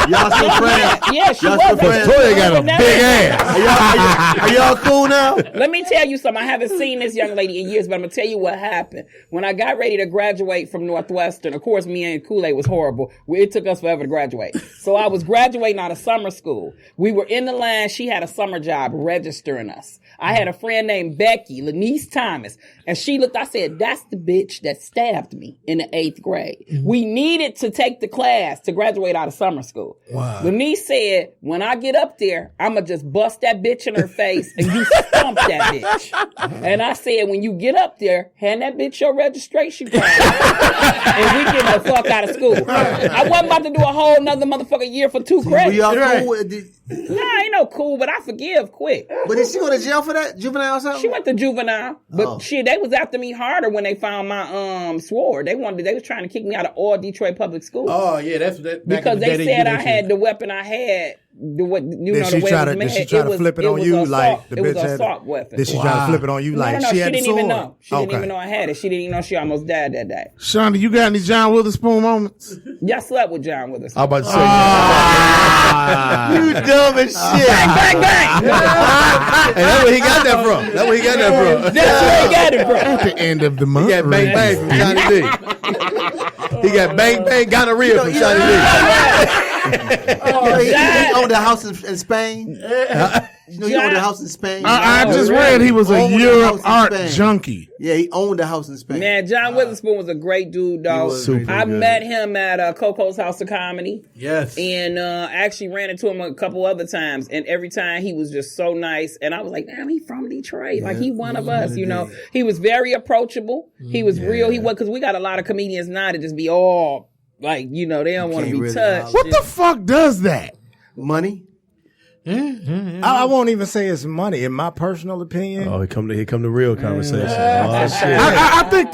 Y'all still friends? Yeah, she Y'all was. still friends? Toya got a big ass. Are y'all cool now? Let me tell you something. I haven't seen this young lady in years, but I'm going to tell you what happened. When I got ready to graduate from Northwestern, of course, me and Kool-Aid was horrible. It took us forever to graduate. So I was graduating out of summer school. We were in the line. She had a summer job registering us. I had a friend named Becky, Lanice Thomas, and she looked, I said, that's the bitch that stabbed me in the 8th grade. Mm-hmm. We needed to take the class to graduate out of summer school. Wow. Lanice said, when I get up there, I'm going to just bust that bitch in her face and you stump that bitch. And I said, when you get up there, hand that bitch your registration card and we get the fuck out of school. I wasn't about to do a whole nother motherfucking year for 2 credits. Were y'all cool with Nah, ain't no cool, but I forgive quick. But did she go to jail for that? Juvenile or something? She went to juvenile, but they was after me harder when they found my sword. They was trying to kick me out of all Detroit public schools. Oh yeah, that's that. Because they said I had the weapon I had. The way Did she try to flip it on you like the bitch had? It was an assault weapon. Did she try to flip it on you like no, she had the didn't sword? even know. She didn't even know I had it. She didn't even know she almost died that day. Shanie, you got any John Witherspoon moments? Y'all slept with John Witherspoon. I'm about to say You dumb as shit. Bang, bang, bang. and that's where he got that from. That's where he got that from. That's where he got it from. At the end of the month. He got bang bang from Johnny D. He got bang bang gonorrhea from Johnny D. He owned a house in Spain. You know, he owned a house in Spain. I just read he was a Europe art junkie. Yeah, he owned a house in Spain. Man, John Witherspoon was a great dude, dog. I met him at Coco's House of Comedy. Yes. And actually ran into him a couple other times. And every time he was just so nice. And I was like, damn, he from Detroit. Like, he one of us, you know. He was very approachable. He was real. He was, because we got a lot of comedians now that just be all, like, you know, they don't want to be really touched. What the fuck does that? Money? I won't even say it's money. In my personal opinion, Oh, here come the real conversation. oh shit. I think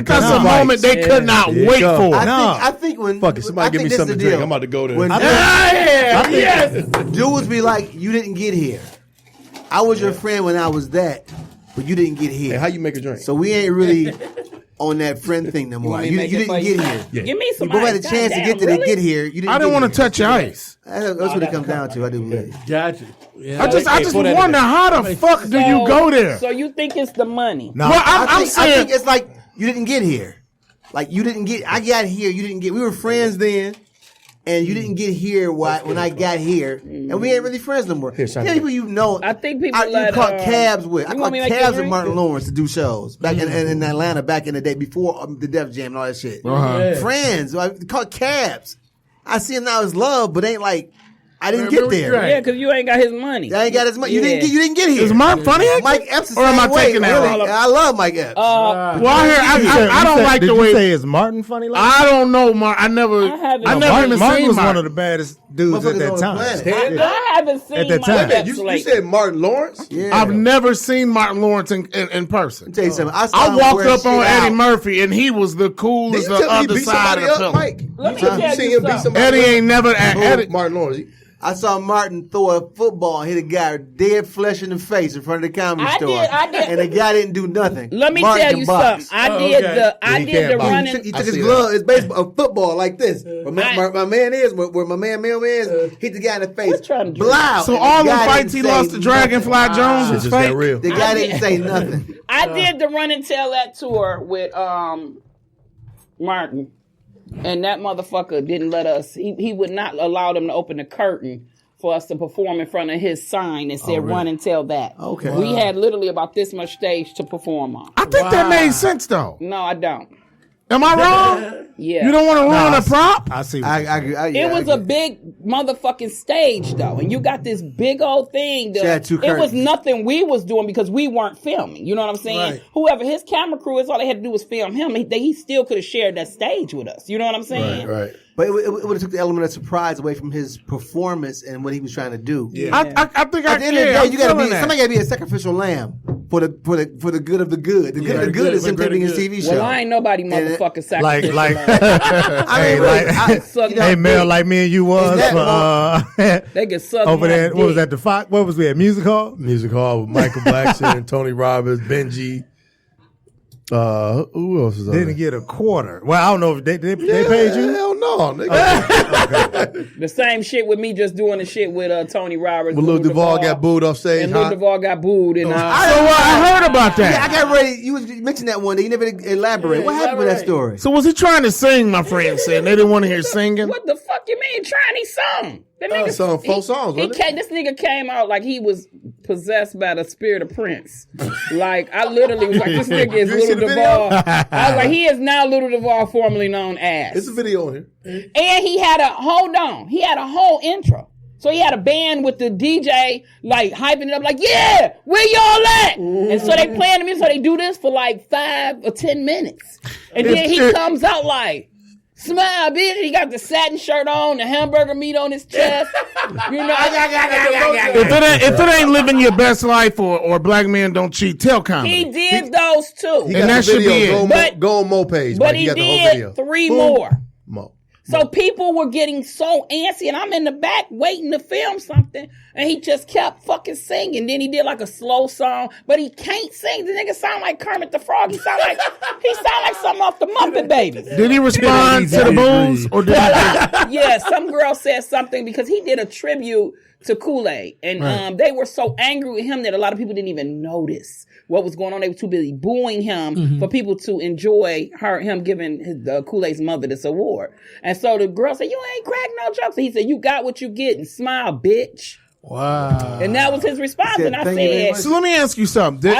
that's a moment they could not wait for. I think when Fuck it, somebody give me something to drink. I'm about to go there. When dudes be like, you didn't get here. I was your friend when I was that, but you didn't get here. Hey, how you make a drink? So we ain't really on that friend thing no more. You didn't get here. Yeah. Give me some You both had a ice. chance to Goddamn, get to really? get here. You didn't. I didn't want to touch your ice. That's what it comes down to. I do believe. Gotcha. Yeah. I just wonder how the fuck do you go there? So you think it's the money? No, Well, I I'm saying think it's like you didn't get here. Like you didn't get. I got here. You didn't get. We were friends then, and you didn't get here when I got here, and we ain't really friends no more. Here, Shanie. People you know. I think people you let, caught cabs with. I you caught want me to make you a cabs with drink? Martin Lawrence to do shows back in Atlanta back in the day before the Def Jam and all that shit. Friends, I caught cabs. I see him now as love, but ain't like I didn't get there. Yeah, because you ain't got his money. I ain't got his money. You Yeah. didn't get here. is Mark funny? Mike Epps the Or am same I way. taking that Really. wrong? I love Mike Epps. Well, I don't like did the you way. say is Martin funny? Like I don't know, Mark. I never even Martin seen was Mark. one of the baddest dudes at Motherfuckers that on the time. planet. I haven't seen At that Mike time. Epps You lately. said Martin Lawrence? Yeah. I've never seen Martin Lawrence in person. Tell you something. I I walked wear up on shit Eddie out. Murphy, and he was the Did coolest you the tell me he other beat side of somebody the up, pillow. Mike? Let me You tell seen you him beat something. somebody Eddie up? ain't never. Eddie, Martin Lawrence. I saw Martin throw a football and hit a guy dead flesh in the face in front of the comedy store. I did. And the guy didn't do nothing. Let me Martin tell can you box. something. I did the box. running. He I took his see glove, his baseball, a football like this. Where my man is, where my man Melvin is, hit the guy in the face. What's trying to do? Blow. so And all the the guy fights he didn't lost say to Dragonfly nothing. Jones Shit was just got fake. real. The guy didn't say nothing. I did the run and tell that tour with Martin, and that motherfucker didn't let us. He would not allow them to open the curtain for us to perform in front of his sign and said, "Run and tell that." Okay. We had literally about this much stage to perform on. I think that made sense though. No, I don't. Am I wrong? Yeah. You don't want to ruin a prop? I see. It was a big motherfucking stage though, and you got this big old thing. It was nothing we was doing because we weren't filming. You know what I'm saying? Right. Whoever his camera crew is, all they had to do was film him. He still could have shared that stage with us. You know what I'm saying? Right. But it would have took the element of surprise away from his performance and what he was trying to do. Yeah. I think at the end of the day, you somebody gotta be a sacrificial lamb for the good of the good. The good of the good is him taping his TV show. Well, I ain't nobody motherfucking sacrificial. Hey, Mel, like me and you was they get sucked over there. What was that? The Fox? What was we at? Music Hall? Music Hall with Michael Blackson, Tony Roberts, Benji. Who else is on Didn't get a quarter. Well, I don't know if they paid you. Hell no, nigga. The same shit with me just doing the shit with Tony Roberts. When Lil Duval got booed off stage. And Lil Duval got booed. And I heard about that. Yeah, I got ready. You was mentioning that one day. You never elaborate. What happened with that story? So was he trying to sing, my friend said? They didn't want to hear singing? What the fuck you mean trying? He sung. Sung 4 songs, wasn't it? This nigga came out like he was possessed by the spirit of Prince. Like, I literally was like, this nigga is Lil Duval. I was like, he is now Lil Duval, formerly known as. It's a video on here. And he had a whole intro. So he had a band with the DJ, like, hyping it up, like, yeah, where y'all at? And so they playing the music, so they do this for like 5 or 10 minutes. And then he comes out like, smile, bitch. He got the satin shirt on, the hamburger meat on his chest. You know, if it ain't living your best life or black men don't cheat, tell comedy. He did those two. And that should be it. Go on Mo page. But Mike. he got the whole did video. 3 more. Mo. So people were getting so antsy, and I'm in the back waiting to film something, and he just kept fucking singing. Then he did like a slow song, but he can't sing. The nigga sound like Kermit the Frog. He sound like something off the Muppet Babies. Did he respond to the booze, or did he? Yeah, some girl said something because he did a tribute to Kool-Aid, and they were so angry with him that a lot of people didn't even notice what was going on. They were too busy booing him for people to enjoy him giving Kool-Aid's mother this award. And so the girl said, you ain't crack no jokes. And he said, you got what you get and smile, bitch. Wow. And that was his response. And I said, so let me ask you something.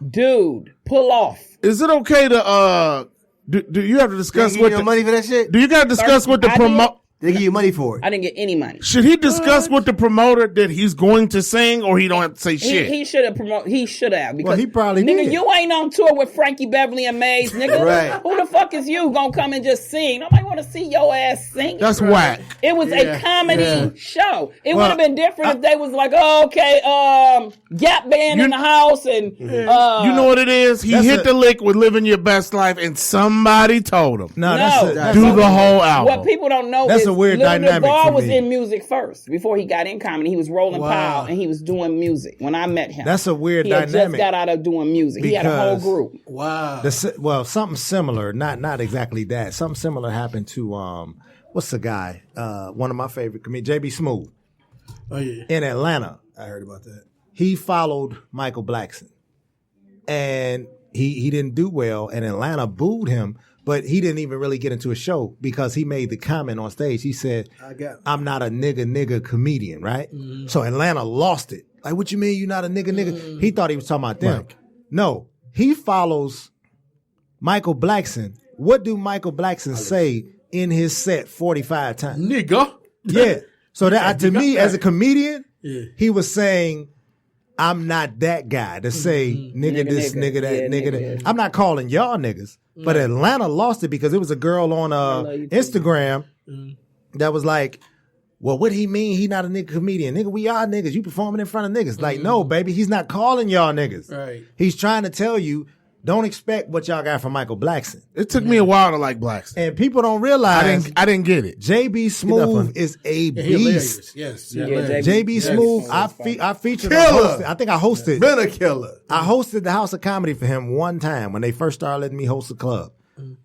Dude, pull off. Is it okay to, do you have to discuss what the money for that shit? Do you got to discuss what the promoter? They give you money for it. I didn't get any money. Should he discuss with the promoter that he's going to sing, or he don't have to say shit? He should have promoted. He should have. Because, he probably nigga, did. you ain't on tour with Frankie Beverly and Maze, nigga. Right. Who the fuck is you gonna come and just sing? Nobody want to see your ass sing. That's whack. It was a comedy show. It would have been different if they was like, oh, okay, Gap Band in the house, and you know what it is? He hit the lick with "Living Your Best Life," and somebody told him, do the whole album. What people don't know that's is a weird Lil dynamic. Duval was me. in music first before he got in comedy. He was rolling Powell and he was doing music when I met him. That's a weird he had dynamic. just got out of doing music. He had a whole group. Wow. Well, something similar, not exactly that. Something similar happened to what's the guy? One of my favorite comedians, JB Smooth. Oh yeah. In Atlanta. I heard about that. He followed Michael Blackson. And he didn't do well, and Atlanta booed him. But he didn't even really get into a show because he made the comment on stage. He said, I'm not a nigga comedian, right? Mm-hmm. So Atlanta lost it. Like, what you mean you're not a nigga? Mm-hmm. He thought he was talking about them. Right. No, he follows Michael Blackson. What do Michael Blackson say in his set 45 times? Nigga. Yeah. So that to me, as a comedian, he was saying, I'm not that guy to say nigga this, nigga that, nigga that. I'm not calling y'all niggas. But Atlanta lost it because it was a girl on Instagram that was like, well, what he mean? He not a nigga comedian. Nigga, we are niggas. You performing in front of niggas. Like, no, baby, he's not calling y'all niggas. Right. He's trying to tell you, don't expect what y'all got from Michael Blackson. It took me a while to like Blackson. And people don't realize I didn't get it. JB Smooth is a beast. Yes. JB Smooth, I featured hosted. I think I hosted. Been a killer. I hosted the House of Comedy for him one time when they first started letting me host the club.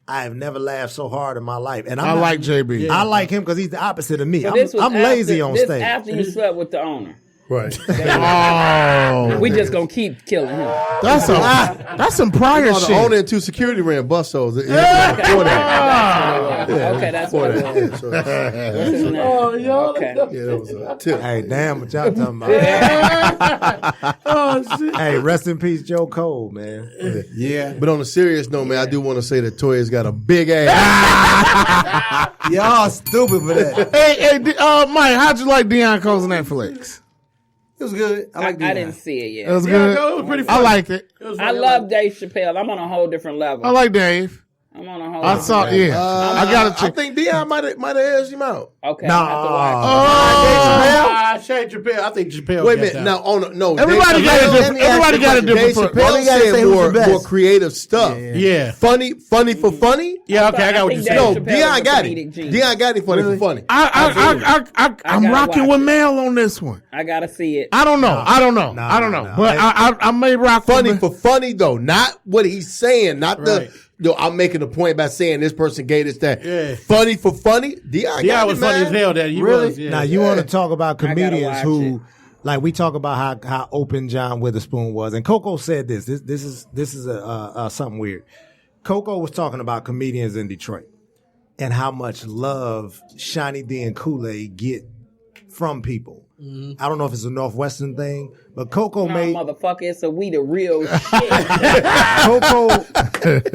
I have never laughed so hard in my life. And I like JB. I like him because he's the opposite of me. So I'm lazy on stage. After you slept with the owner. Right. We just gonna keep killing him. That's some prior The shit. owner and 2 security ran bust those. Okay, that's what it was. Okay. Yeah, that was a tip. Hey, damn what y'all talking about. Hey, rest in peace, Joe Cole, man. Yeah. But on a serious note, man, I do want to say that Toya's got a big ass. Y'all stupid for that. Hey, Mike, how'd you like Deion Cole's Netflix? It was good. I like I didn't see it yet. It was good. it was pretty I funny. liked it. I love Dave Chappelle. I'm on a whole different level. I like Dave. I'm on a whole I different saw, level. yeah. I got to I check. think Deion might have edged him out. Okay, I have to watch. Shane Chappelle. I think Chappelle. Wait a gets minute. out. Now, no. Everybody got a different. Everybody got a Dave different. Chappelle said more creative stuff. Yeah. Funny for funny. Yeah, okay, I got what think you're Dave saying. No, Chappelle Deion was a got comedic it. genius. Deion got it funny for funny. I'm gotta rocking watch with it. Mel on this one. I gotta see it. I don't know. I don't know. But I may rock Funny with for funny though, not what he's saying, not Right. I'm making a point by saying this person gave this that. Yeah. Funny for funny. Deion Yeah, got I was it, funny man. as hell. That he Really? was. Yeah. Now you want to talk about gotta comedians watch who, like we talk about how open John Witherspoon was, and Coco said this. This is a something weird. Coco was talking about comedians in Detroit and how much love Shanie D and Kool-Aid get from people. I don't know if it's a Northwestern thing, but Coco No, made motherfucker, it's a we the real shit. Coco.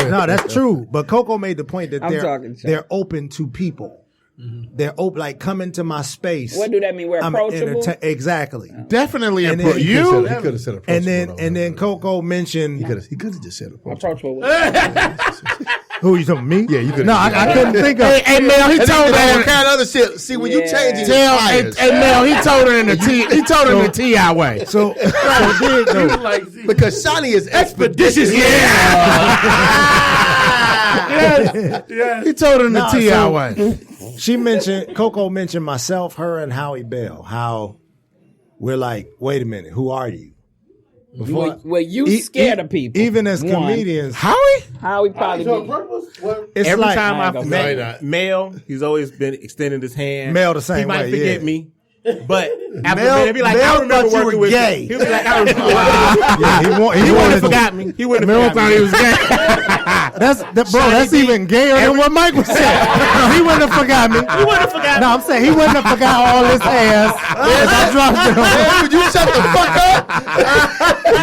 No, that's true. But Coco made the point that I'm talking shit. they're open to people. They're open, like come into my space. What do that mean? We're I'm approachable? exactly. definitely And approach then- you. He could have said And approachable. then Coco mentioned he could have just said approachable. Approachable. who you talking me? Yeah, you could. No, I couldn't think of. Hey, Mel, he And told all her. kind of other shit. See, when you Yeah. change it, Tell, hey, Mel, he told her in the T. He told her in the T.I. way. So did though. because Shanie is expeditious. He told her in the Nah, T.I. so- way. She mentioned Coco mentioned myself, her, and Howie Bell. How we're like, wait a minute, who are you? Well, you scared of people. Even as One. comedians, Howie? How we probably be. it's Every like time I ain't I've gonna met Mel, he's always been extending his hand. Mel the same He might way, forget yeah. me. But after Mel- a minute, he'll be like, Mel I remember thought you working were with gay. you. He'll be like, I remember. yeah, he He wouldn't wanted have forgot me. He wouldn't Mel have thought forgot he me. was gay. That's even gayer than what Mike was saying. No, he wouldn't have forgot me. He wouldn't have forgot No, me. I'm saying he wouldn't have forgot all this ass as I dropped it on. Man, would you shut the fuck up?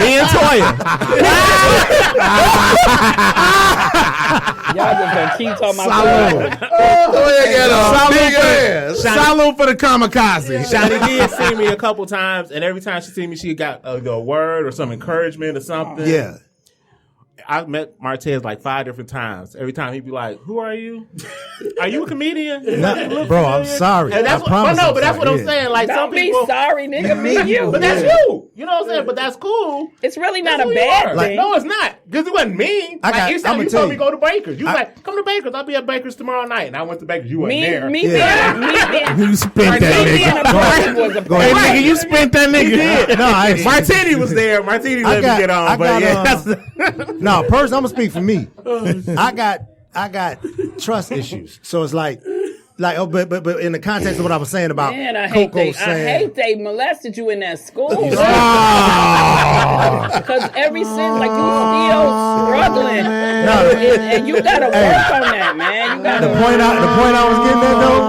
Me and Toya. Y'all just gonna keep talking about Salute. Salute for the kamikaze. Shanie did see me a couple times, and every time she see me, she got a word or some encouragement or something. Yeah. I met Martez like 5 different times. Every time he'd be like, "Who are you? Are you a comedian?" No, bro, I'm sorry. And that's I promise no, I'm but that's what sorry. I'm saying. Like Don't some be people, sorry, nigga. Be you. but that's you. You know what I'm saying? But that's cool. It's really not That's a who you bad are. thing. No, it's not. Because it wasn't mean. Like each time I'ma you tell told me you. go to Baker's. You was like, come to Baker's. I'll be at Baker's tomorrow night. And I went to Baker's. You wasn't there. Me being You spent that being nigga. approachable was a Hey, problem. nigga, you spent that nigga. No, I ain't. Martini was there. Martini let me get on. But yeah. No, personally, I'm gonna speak for me. I got trust issues, so it's like, but in the context of what I was saying about Man, I hate Coco they saying, molested you in that school. Because ever since, like, you still struggling. And you gotta work on that, man. You gotta the point I was getting at though.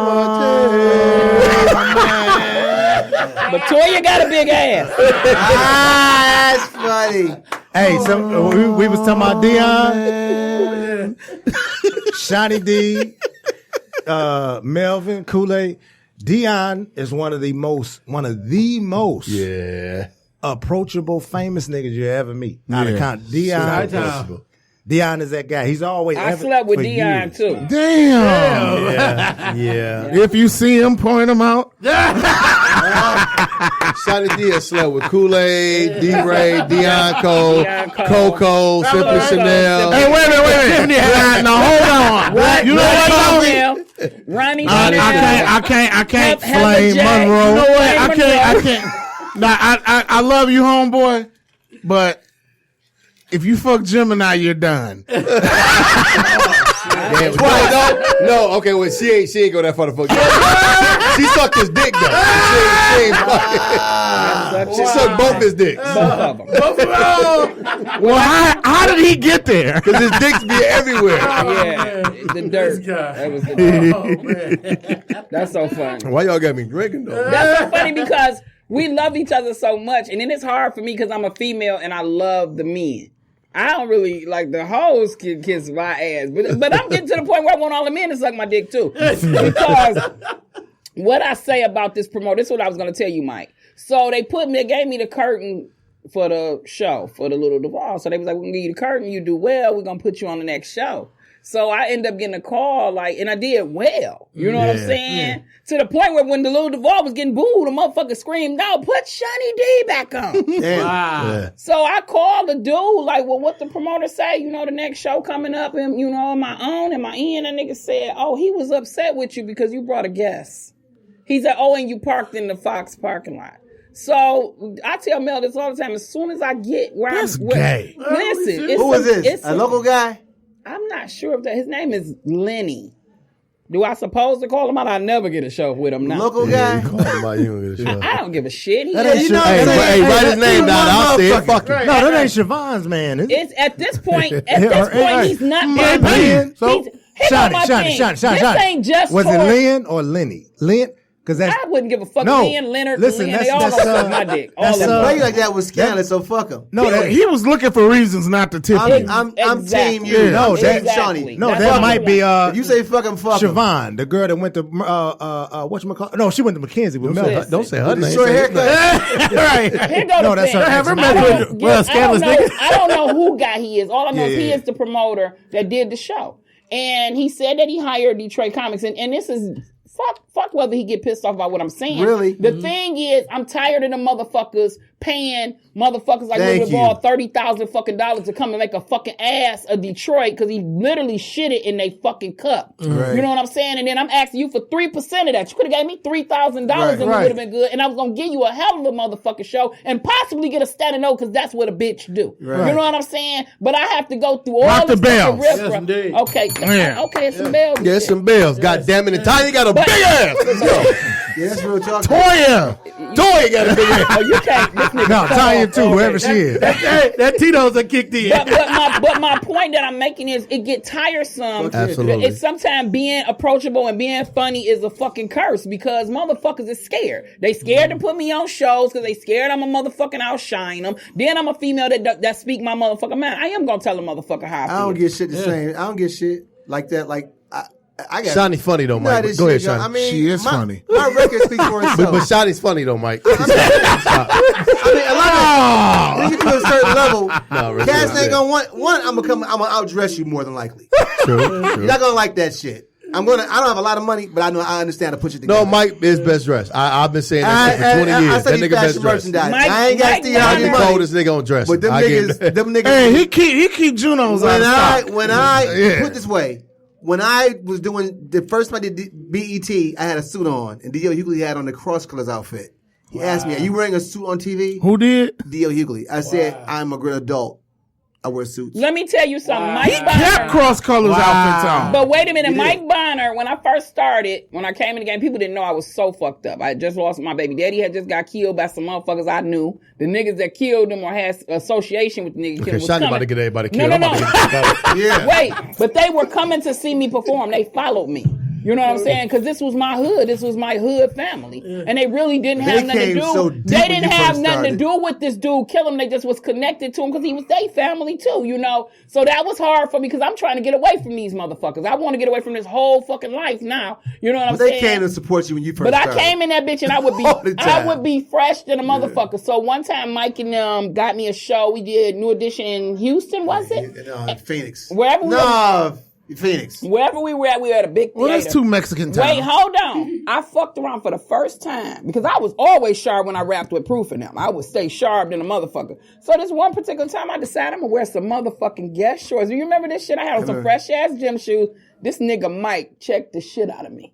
But Toya got a big ass. That's funny. Hey, we was talking about Deion, Shanie D, Melvin, Kool-Aid. Deion is one of the most approachable, famous niggas you ever meet. Out of count, Deion is that guy. He's always. I slept with for Deion years. too. Damn. Yeah. If you see him, point him out. Shanie D has slept with Kool-Aid, D-Ray, Deion Cole, Coco, Simply Chanel. Hey, wait a minute. Now hold on. You know what, Tony? Ronnie I can't flame Jack. Monroe. You know what? I can't. Now I love you, homeboy, but if you fuck Gemini, you're done. No, No, okay, well, she ain't go that far to fuck. She sucked his dick though. She sucked both his dicks. Both of them. Well, how did he get there? Because his dicks be everywhere. Yeah, the dirt. That was the dirt. That's so funny. Why y'all got me drinking though? That's so funny because we love each other so much, and then it's hard for me because I'm a female and I love the men. I don't really like the hoes can kiss my ass, but I'm getting to the point where I want all the men to suck my dick too. Because what I say about this promoter, this is what I was going to tell you, Mike. So they gave me the curtain for the show, for the Little Duval. So they was like, we're going to give you the curtain. You do well, we're going to put you on the next show. So I end up getting a call, and I did well. You know what I'm saying? Yeah. To the point where when the Little Duval was getting booed, the motherfucker screamed, no, put Shanie D back on. Wow. Yeah. So I called the dude, well, what the promoter say? The next show coming up, and, on my own, and my end, and nigga said, oh, he was upset with you because you brought a guest. He said, oh, and you parked in the Fox parking lot. So I tell Mel this all the time. As soon as I get where That's I'm... gay. Listen. Who is this? A local guy? I'm not sure if his name is Lenny. Do I suppose to call him out? I never get a show with him now. Local guy? You call him out, you don't get a show. I don't give a shit. Hey, write his name down. I'll say it. Fuck it. No, that ain't Siobhan's man. It's at this point. He's not my man. So, Shanie. This ain't just was it Lynn or Lenny? Lynn? I wouldn't give a fuck. No, Lynn, Leonard, listen, Lynn, they all gonna suck my dick. All That play like that was scandalous, so fuck him. No, he was looking for reasons not to tip you. I'm team you. Yeah, no, Team exactly. Shanie. No, that might be If you say fuck him, fuck him. Siobhan, the girl that went to whatchamacallit. No, she went to McKenzie with Melvin. Don't say her name. Short haircut. Right. No, that's her. Have her met with scandalous nigga. I don't know who guy he is. All I know is he is the promoter that did the show. And he said that he hired Detroit Comics. And this is... Fuck whether he get pissed off about what I'm saying. Really? The thing is, I'm tired of the motherfuckers paying motherfuckers like Little Ball $30,000 fucking dollars to come and make a fucking ass of Detroit because he literally shit it in they fucking cup. Right. You know what I'm saying? And then I'm asking you for 3% of that. You could have gave me $3,000 and it would have been good. And I was gonna give you a hell of a motherfucking show and possibly get a standing O because that's what a bitch do. Right. You know what I'm saying? But I have to go through all this fucking bells. riff. Yes, indeed. Okay, it's some bells. Yeah, some bells. God damn it. And Tanya got a big ass. Yeah, that's real talk. Toya got a big ass. Oh, you can't. This nigga No, Tanya too, whoever she is. That Tito's a kicked in. But my point that I'm making is it get tiresome. Absolutely. It's sometimes being approachable and being funny is a fucking curse because motherfuckers is scared. They scared to put me on shows because they scared I'm a motherfucking outshine them. Then I'm a female that speak my motherfucking mind. I am gonna tell a motherfucker how I feel. I don't get shit the same. I don't get shit like that. I got Shanie funny though, Mike. Go ahead, Shanie. I mean, She is funny. My record speaks for itself. But Shanie's funny though, Mike. I mean, a lot of you get to a certain level. Cats ain't gonna want. I'm gonna outdress you more than likely. True. You're not gonna like that shit. I don't have a lot of money, but I understand to put you together. No, Mike is best dressed. I've been saying that shit for 20 years. That nigga best dressed. I ain't got to see how I can call this nigga on dress. But them niggas. Hey, he keep Junos out of stock. Put it this way. When I was doing the first time I did BET, I had a suit on, and D.L. Hughley had on the Cross Colors outfit. He asked me, "Are you wearing a suit on TV?" Who did? D.L. Hughley. I said, "I'm a great adult. I wear suits." Let me tell you something. Mike Kept Bonner. cross colors outfits on. But wait a minute, Mike Bonner, when I first started, when I came in the game, people didn't know I was so fucked up. I had just lost my baby daddy, had just got killed by some motherfuckers I knew. The niggas that killed him or had association with the nigga killed was Shanie coming. about to get everybody killed. No. I'm about to get Yeah. Wait, but they were coming to see me perform. They followed me. You know what I'm saying? Because this was my hood. This was my hood family. And they really didn't have nothing to do. So deep they when didn't you have first nothing to started. do with this dude killing him. They just was connected to him because he was their family too, you know? So that was hard for me because I'm trying to get away from these motherfuckers. I want to get away from this whole fucking life now. You know what I'm But saying? they came to support you when you first But started. I came in that bitch and I would be fresh than a motherfucker. So one time Mike and them got me a show. We did New Edition in Houston, was it? Phoenix. Wherever we No, Phoenix. Wherever we were at, we were at a big theater. Well, that's two Mexican towns. Wait, hold on. I fucked around for the first time because I was always sharp when I rapped with Proof in them. I would stay sharp than a motherfucker. So this one particular time I decided I'm going to wear some motherfucking Guess shorts. Do you remember this shit? I had on some fresh ass gym shoes. This nigga Mike checked the shit out of me.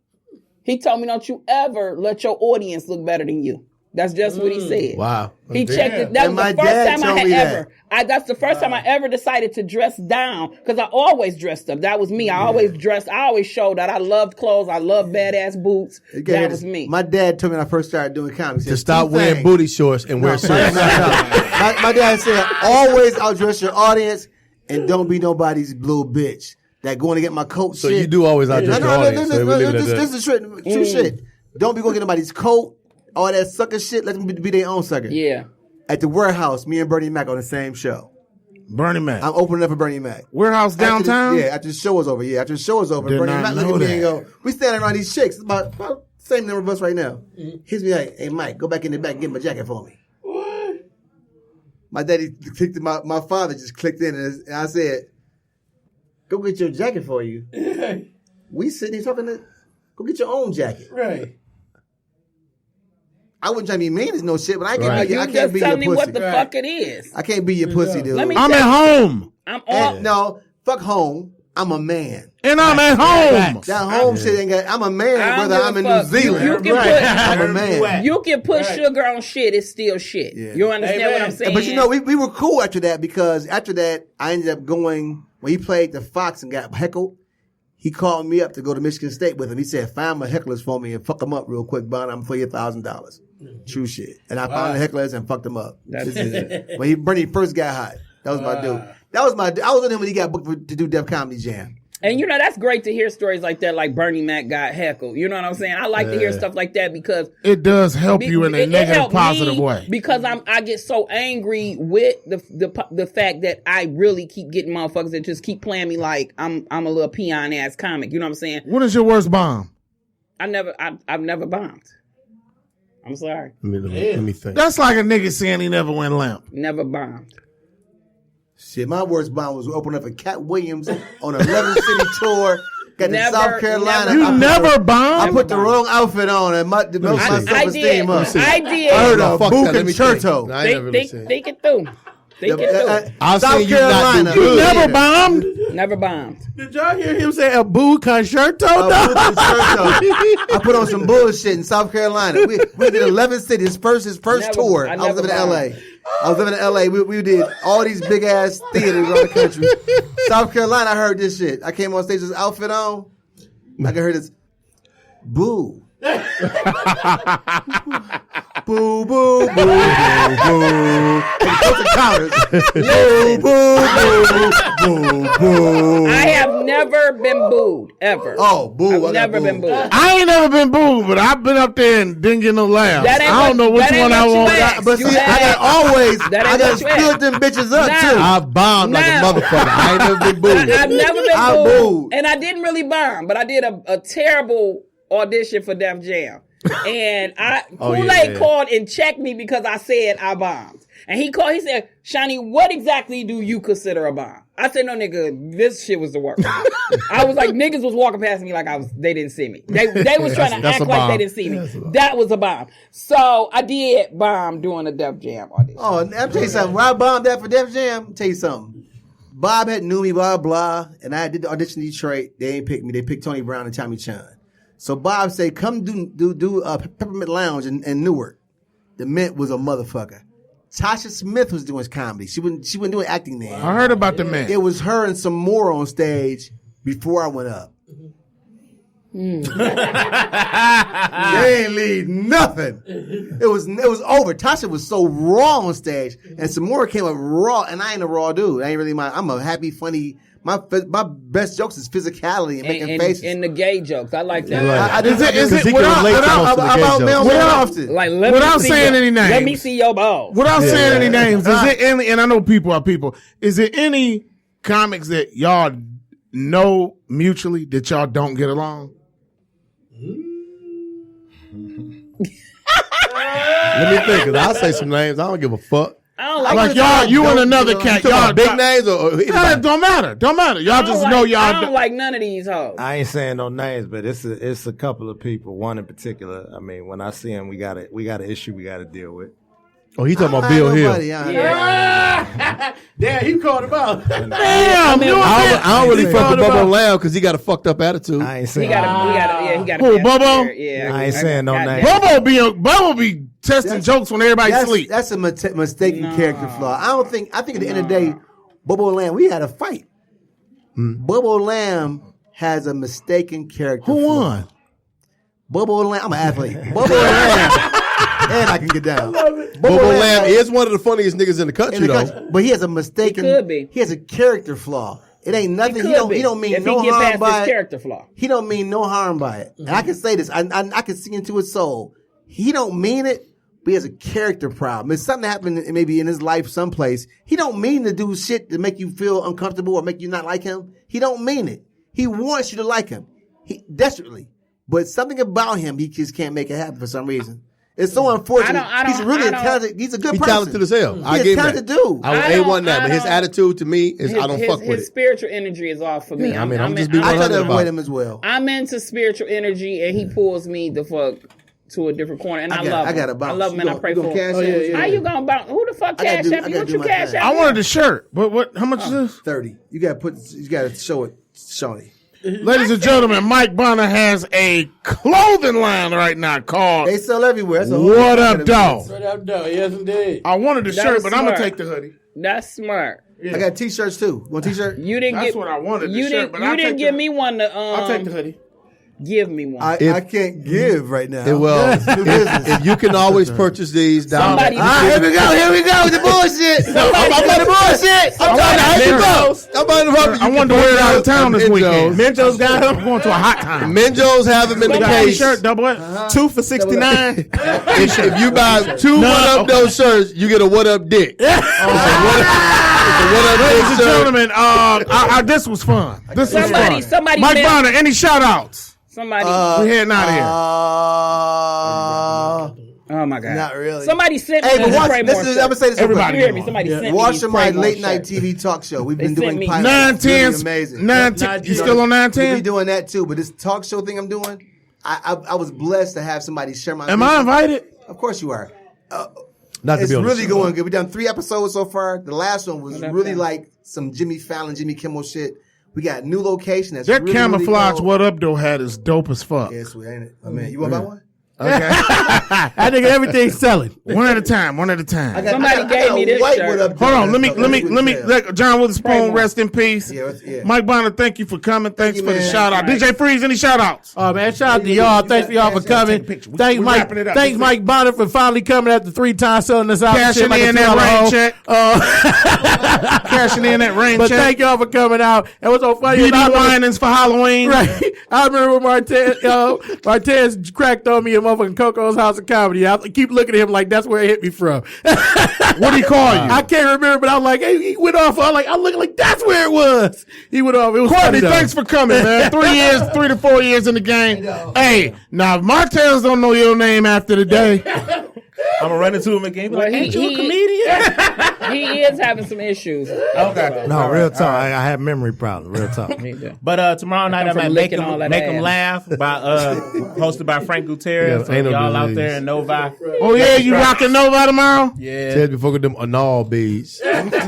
He told me, don't you ever let your audience look better than you. That's just what he said. Wow. He checked it. That And was my the first dad time I told had me that. ever. That's the first time I ever decided to dress down because I always dressed up. That was me. I always dressed. I always showed that I loved clothes. I loved badass boots. That was me. My dad told me when I first started doing comedy. He said, To stop "Two wearing things." booty shorts and wear suits. My dad said, always outdress your audience and don't be nobody's little bitch. That going to get my coat So shit. you do always outdress your audience. So we leave it at that. This is true shit. Don't be going to get nobody's coat. All that sucker shit. Let them be their own sucker. Yeah. At the warehouse, me and Bernie Mac on the same show. Bernie Mac. I'm opening up for Bernie Mac. Warehouse downtown? After the show was over. After the show was over, Did Bernie not Mac look at know me and that. go, we standing around these chicks. About same number of us right now. He's be like, hey, Mike, go back in the back and get my jacket for me. What? My daddy clicked, my father just clicked in and I said, go get your jacket for you. We sitting here talking to, go get your own jacket. Right. I wouldn't try to be mean as no shit, but I can't Like, be, you I can't just be tell your me pussy. what the fuck it is. I can't be your pussy, dude. Let me I'm tell at you. home. I'm all. No, fuck home. I'm a man. And I'm at home. That home shit ain't got. I'm a man, I don't whether give I'm a in fuck. New Zealand. You can I'm a man. You can put sugar on shit. It's still shit. Yeah. You understand what I'm saying? But you know, we were cool after that because after that, I ended up going when he played the Fox and got heckled. He called me up to go to Michigan State with him. He said, "Find my hecklers for me and fuck them up real quick, Bond. I'm for you $1,000." True shit. And I found the hecklers and fucked them up. That's When Bernie first got hot, that was my dude. That was my. I was with him when he got booked to do Def Comedy Jam. And you know, that's great to hear stories like that, like Bernie Mac got heckled. You know what I'm saying? I like to hear stuff like that because It does help you in a it negative, helped positive me way. because I get so angry with the fact that I really keep getting motherfuckers that just keep playing me like I'm a little peon ass comic. You know what I'm saying? What is your worst bomb? I've never bombed. I'm sorry. Let me think. That's like a nigga saying he never went limp. Never bombed. Shit, my worst bomb was opening up for Cat Williams on an 11 city tour. Got to Never, South Carolina. You I put never the- bombed? I put the wrong outfit on and my self-esteem up. I did. I heard No, a fuck Boo that. Let me Concerto. think. No, I ain't never really seen it. Think it through. Think it through. I've South seen you not Carolina. do You good. never bombed? Never bombed. Did y'all hear him say a boo concerto? A Boo Concerto. I put on some bullshit in South Carolina. We did 11 cities. His first Never- tour. I I was never living in bombed. LA. I was living in LA. We did all these big ass theaters around the country. South Carolina, I heard this shit. I came on stage with this outfit on. I could hear this boo. Boo, boo, boo, boo, boo. And close the counters. Boo, boo, boo, boo, boo. I have never been booed ever. Oh, boo. I've never been booed. I ain't never been booed, but I've been up there and didn't get no laughs. That ain't I don't what- know which that ain't one I what you want. asked. But You see, I asked. got always, That ain't I got what you stood asked. them bitches up Now- too. I bombed like a Now- motherfucker. I ain't never been booed. I've never been I booed, booed. and I didn't really bomb, but I did a terrible audition for Def Jam. And Kool-Aid called and checked me because I said I bombed. And he called, he said, Shanie, what exactly do you consider a bomb? I said, no, nigga, this shit was the worst. I was like, niggas was walking past me like they didn't see me. They was trying to act like they didn't see me. That was a bomb. So I did bomb doing a Def Jam audition. Oh, and I'll tell you something. When I bombed that for Def Jam, I'll tell you something. Bob had knew me, blah, blah, and I did the audition in Detroit. They ain't picked me. They picked Tony Brown and Tommy Chun. So Bob said, come do Peppermint Lounge in Newark. The Mint was a motherfucker. Tasha Smith was doing comedy. She wasn't doing acting then. I heard about the man. It was her and some more on stage before I went up. They ain't lead nothing. It was over. Tasha was so raw on stage, and some more came up raw, and I ain't a raw dude. I ain't really mind. I'm a happy, funny. My best jokes is physicality and making faces. And the gay jokes. I like that. I Is it he can relate to most of the gay about jokes. Mel often. Like, let Without me see saying any names. Let me see your balls. Without saying any names, is it any, and I know people are people, is there any comics that y'all know mutually that y'all don't get along? Let me think, because I'll say some names. I don't give a fuck. I don't like Like y'all, you and another cat, You talking y'all about big names or Nah, anybody? it don't matter. Don't matter. Y'all just know y'all. I don't like none of these hoes. I ain't saying no names, but it's a couple of people. One in particular. I mean, when I see him, we got an issue we got to deal with. Oh, he talking about Bill Hill. Damn, he called him out. Damn, I don't really He fuck with called him Bubba out. Lamb because he got a fucked up attitude. I ain't He saying. got a Who, Bubba? Yeah, I ain't saying no God names. damn. Bubba be testing jokes when everybody sleep. That's a mistaken character flaw. I think at the end of the day, Bobo Lamb, we had a fight. Bobo Lamb has a mistaken character flaw. Who won? Bobo Lamb, I'm an athlete. Bobo Lamb, and I can get down. Bobo Lamb is one of the funniest niggas in the country, though. But he has a mistaken. He could be. He has a character flaw. It ain't nothing. He don't mean if no he get harm past by his it. character flaw. He don't mean no harm by it. And I can say this. I can see into his soul. He don't mean it, but he has a character problem. It's something that happened maybe in his life someplace. He don't mean to do shit to make you feel uncomfortable or make you not like him. He don't mean it. He wants you to like him. He desperately. But something about him, he just can't make it happen for some reason. It's so unfortunate. He's really talented. He's a good person. He's talented as hell. He's a talented dude. I want that, but his attitude to me is I don't fuck with it. His spiritual energy is off for me. Yeah, I'm just being I try 100 to about avoid it. him as well. I'm into spiritual energy, and he pulls me the fuck to a different corner, and I love him. I got to bounce. I love him, and I pray for him. How you gonna bounce? Who the fuck cash app you? What you cash app? I wanted the shirt, but what? How much is this? 30. You got to show it, Shanie. Ladies and gentlemen, Mike Bonner has a clothing line right now called They sell everywhere. That's a What Up, Dog? What up, though? Yes, indeed. I wanted the That shirt, was but I'm going to smart. take the hoodie. That's smart. I got t-shirts too. Want a t-shirt? You didn't That's get what I wanted, the You shirt, didn't. but You I'll didn't take give the- me one to. I'll take the hoodie. Give me one. I can't give right now. If you can always purchase these down Somebody- Here we go with the bullshit. I'm about the bullshit. I'm buying the I wanted to wear it out of town this weekend. Menjo's got him. I'm going to a hot time. Menjo's have them in the Got a case. shirt, double it. 2 for $69. If you buy 2 What Up those shirts, you get a What Up dick. It's a What Up Ladies dick and shirt. gentlemen, this was fun. This was fun. Somebody Mike meant- Bonner, any shout outs? Somebody. We heading out of here. Oh my God! Not really. Somebody sent me Hey, but this watch, pray this more is, shirt. I'm gonna say this. Everybody You hear me? Somebody sent me Watching these my Pray More late night shirts. TV talk show. We've They been sent doing me pilots. 910. Really amazing. 910. You still on We'll 910? be doing that too. But this talk show thing I'm doing, I was blessed to have somebody share my. Am I invited? Of course you are. Not to It's be on the really show. going good. We've done 3 episodes so far. The last one was really like some Jimmy Fallon, Jimmy Kimmel shit. We got new location. That's That really, camouflage really What Up Though hat is dope as fuck. Yeah, sweet, ain't it? I mean, you want to buy one? Okay. I think everything's selling. One at a time. One at a time. Somebody gave me this shirt. Hold on, let me let John Witherspoon rest in peace. Yeah. Mike Bonner, thank you for coming. Thanks you, for the man. shout out. DJ Freeze, any shout outs? Oh man, shout out to y'all. Thanks for y'all for coming. Thanks we Mike. wrapping it up. Thanks Mike Bonner for finally coming after 3 times selling us out. and Cashing shit like a in that $2 rain check. Cashing in that rain But check. thank y'all for coming out. And what's so funny is BD I remember- Winans for Halloween. Right. I remember when Martez cracked on me at motherfucking Coco's House of Comedy. I keep looking at him like that's where it hit me from. What did he call you? I can't remember, but I was like, hey, he went off. I look like that's where it was. He went off. It was Courtney, funny, though. thanks for coming, man. 3 to 4 years in the game. Hey, now if Martez don't know your name after the day, I'm gonna run into him again. Be like, ain't you a comedian? He is having some issues. Okay. No, real talk. I have memory problems. Real talk. But tomorrow night I'm from at licking all that Make 'em ass. Laugh by hosted by Frank Gutierrez. Yeah, So ain't no y'all out disease. there in Novi. oh yeah, you rocking Nova tomorrow? Yeah. Tell before with them anal beads. Martez,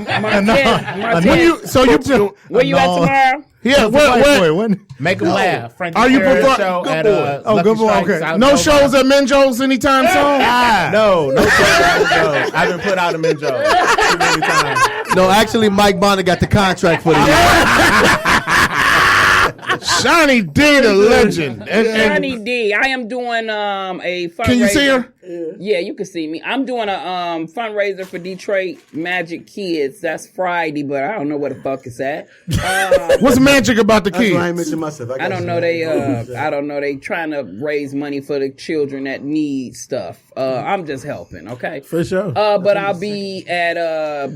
where you at tomorrow? Yeah, what? What? Make 'em laugh. Frank Are you Gutierrez prefer- show good at boy. Oh, Lucky good boy, Strikes okay. out in No Novi. shows at Menjo's anytime soon? No shows at Menjo's. I've been put out of Menjo's too many times. No, actually, Mike Bonner got the contract for the year. Shanie D, the legend. And Shanie D. I am doing a fundraiser. can you see her? Yeah, you can see me. I'm doing a fundraiser for Detroit Magic Kids. That's Friday, but I don't know where the fuck it's at. What's magic about the That's why I ain't kids? mention myself. I don't know. I don't know. They trying to raise money for the children that need stuff. I'm just helping. Okay. For sure. But I'll be at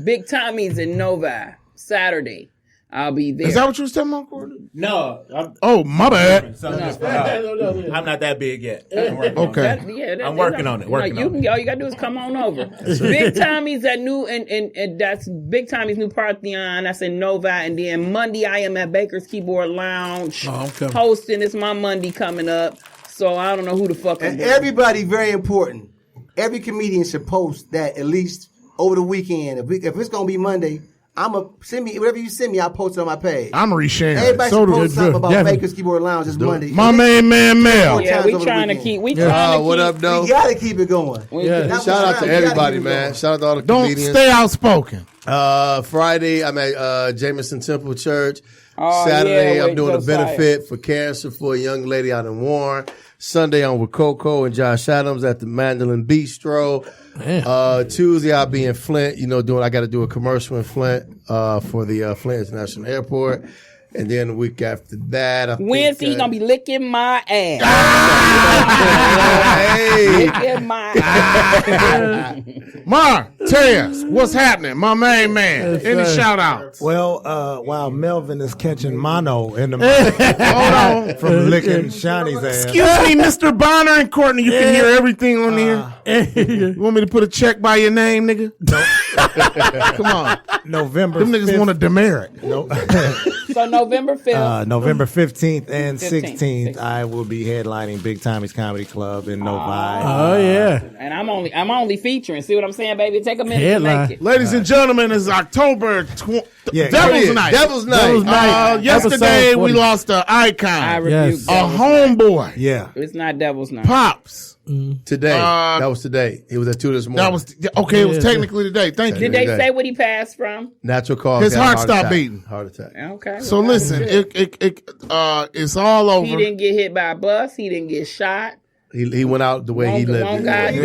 Big Tommy's in Novi Saturday. I'll be there. Is that what you was telling me, Courtney? No. Oh, my bad. I'm not that big yet. I'm working on it. Okay. I'm working on it. Working on it. All you gotta do is come on over. Big Tommy's at new and that's Big Tommy's new Parthenon. That's in Novi. And then Monday I am at Baker's Keyboard Lounge hosting. It's my Monday coming up. So I don't know who the fuck I'm And with. everybody, very important. Every comedian should post that at least over the weekend. If it's gonna be Monday, Send me whatever you send me. I'll post it on my page. I'm resharing. Everybody So should post something about definitely. Baker's Keyboard Lounge this Monday. my main man Mel. Yeah, we trying to keep. We trying to keep. What up, though? We gotta keep it going. Shout out to everybody, man. Shout out to all the Don't comedians. stay outspoken. Friday, I'm at Jameson Temple Church. Oh, Saturday, yeah, I'm doing a Josiah. benefit for cancer for a young lady out in Warren. Sunday, I'm with Coco and Josh Adams at the Mandolin Bistro. Tuesday, I'll be in Flint. I got to do a commercial in Flint for the Flint International Airport. And then the week after that, Wednesday, he's gonna be licking my ass. Licking my ass. Martez, what's happening? My main man. Any shout outs? Well, while Melvin is catching mono in the mic Hold on. from licking Shanie's ass. Excuse me, Mr. Bonner and Courtney. You can hear everything on here. You want me to put a check by your name, nigga? No. Come on. November Them niggas 5th. want a demerit. So November 5th. November 15th and 15th. 16th, I will be headlining Big Tommy's Comedy Club in Novi. Oh yeah. And I'm only featuring. See what I'm saying, baby? Take a minute Headline. to make it. Ladies and gentlemen, it's October Yeah, Devil's Night. Devil's Night. Yesterday, Episode we 40. lost an icon. I rebuke Yes. A Devil's homeboy. Yeah. Night. It's not Devil's Night. Pops. Today. That was today. He was at 2 this morning. That was okay. It was technically today. Thank you. Did they say what he passed from? natural cause. His got a heart stopped attack. beating. Heart attack. Okay. So well, listen, it's all over. he didn't get hit by a bus. He didn't get shot. He went out the way he lived. Wrong it. guy. Yeah. He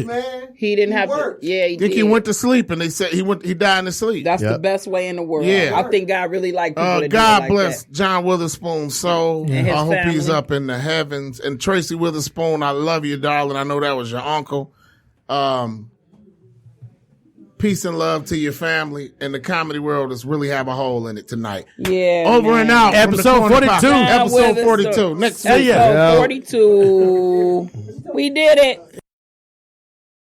Works, man. He didn't have works. to. Yeah, he I think did. he went to sleep, and they said he died in his sleep. That's Yep. the best way in the world. Yeah. I think God really liked people that do God it like bless that. John Witherspoon's soul. And his I hope he's family. up in the heavens. And Tracy Witherspoon, I love you, darling. I know that was your uncle. Peace and love to your family. And the comedy world is really have a hole in it tonight. Yeah. Over man. and out. from the Episode Corner 42. Podcast. Episode With us, 42. Next week. Episode 42. We did it.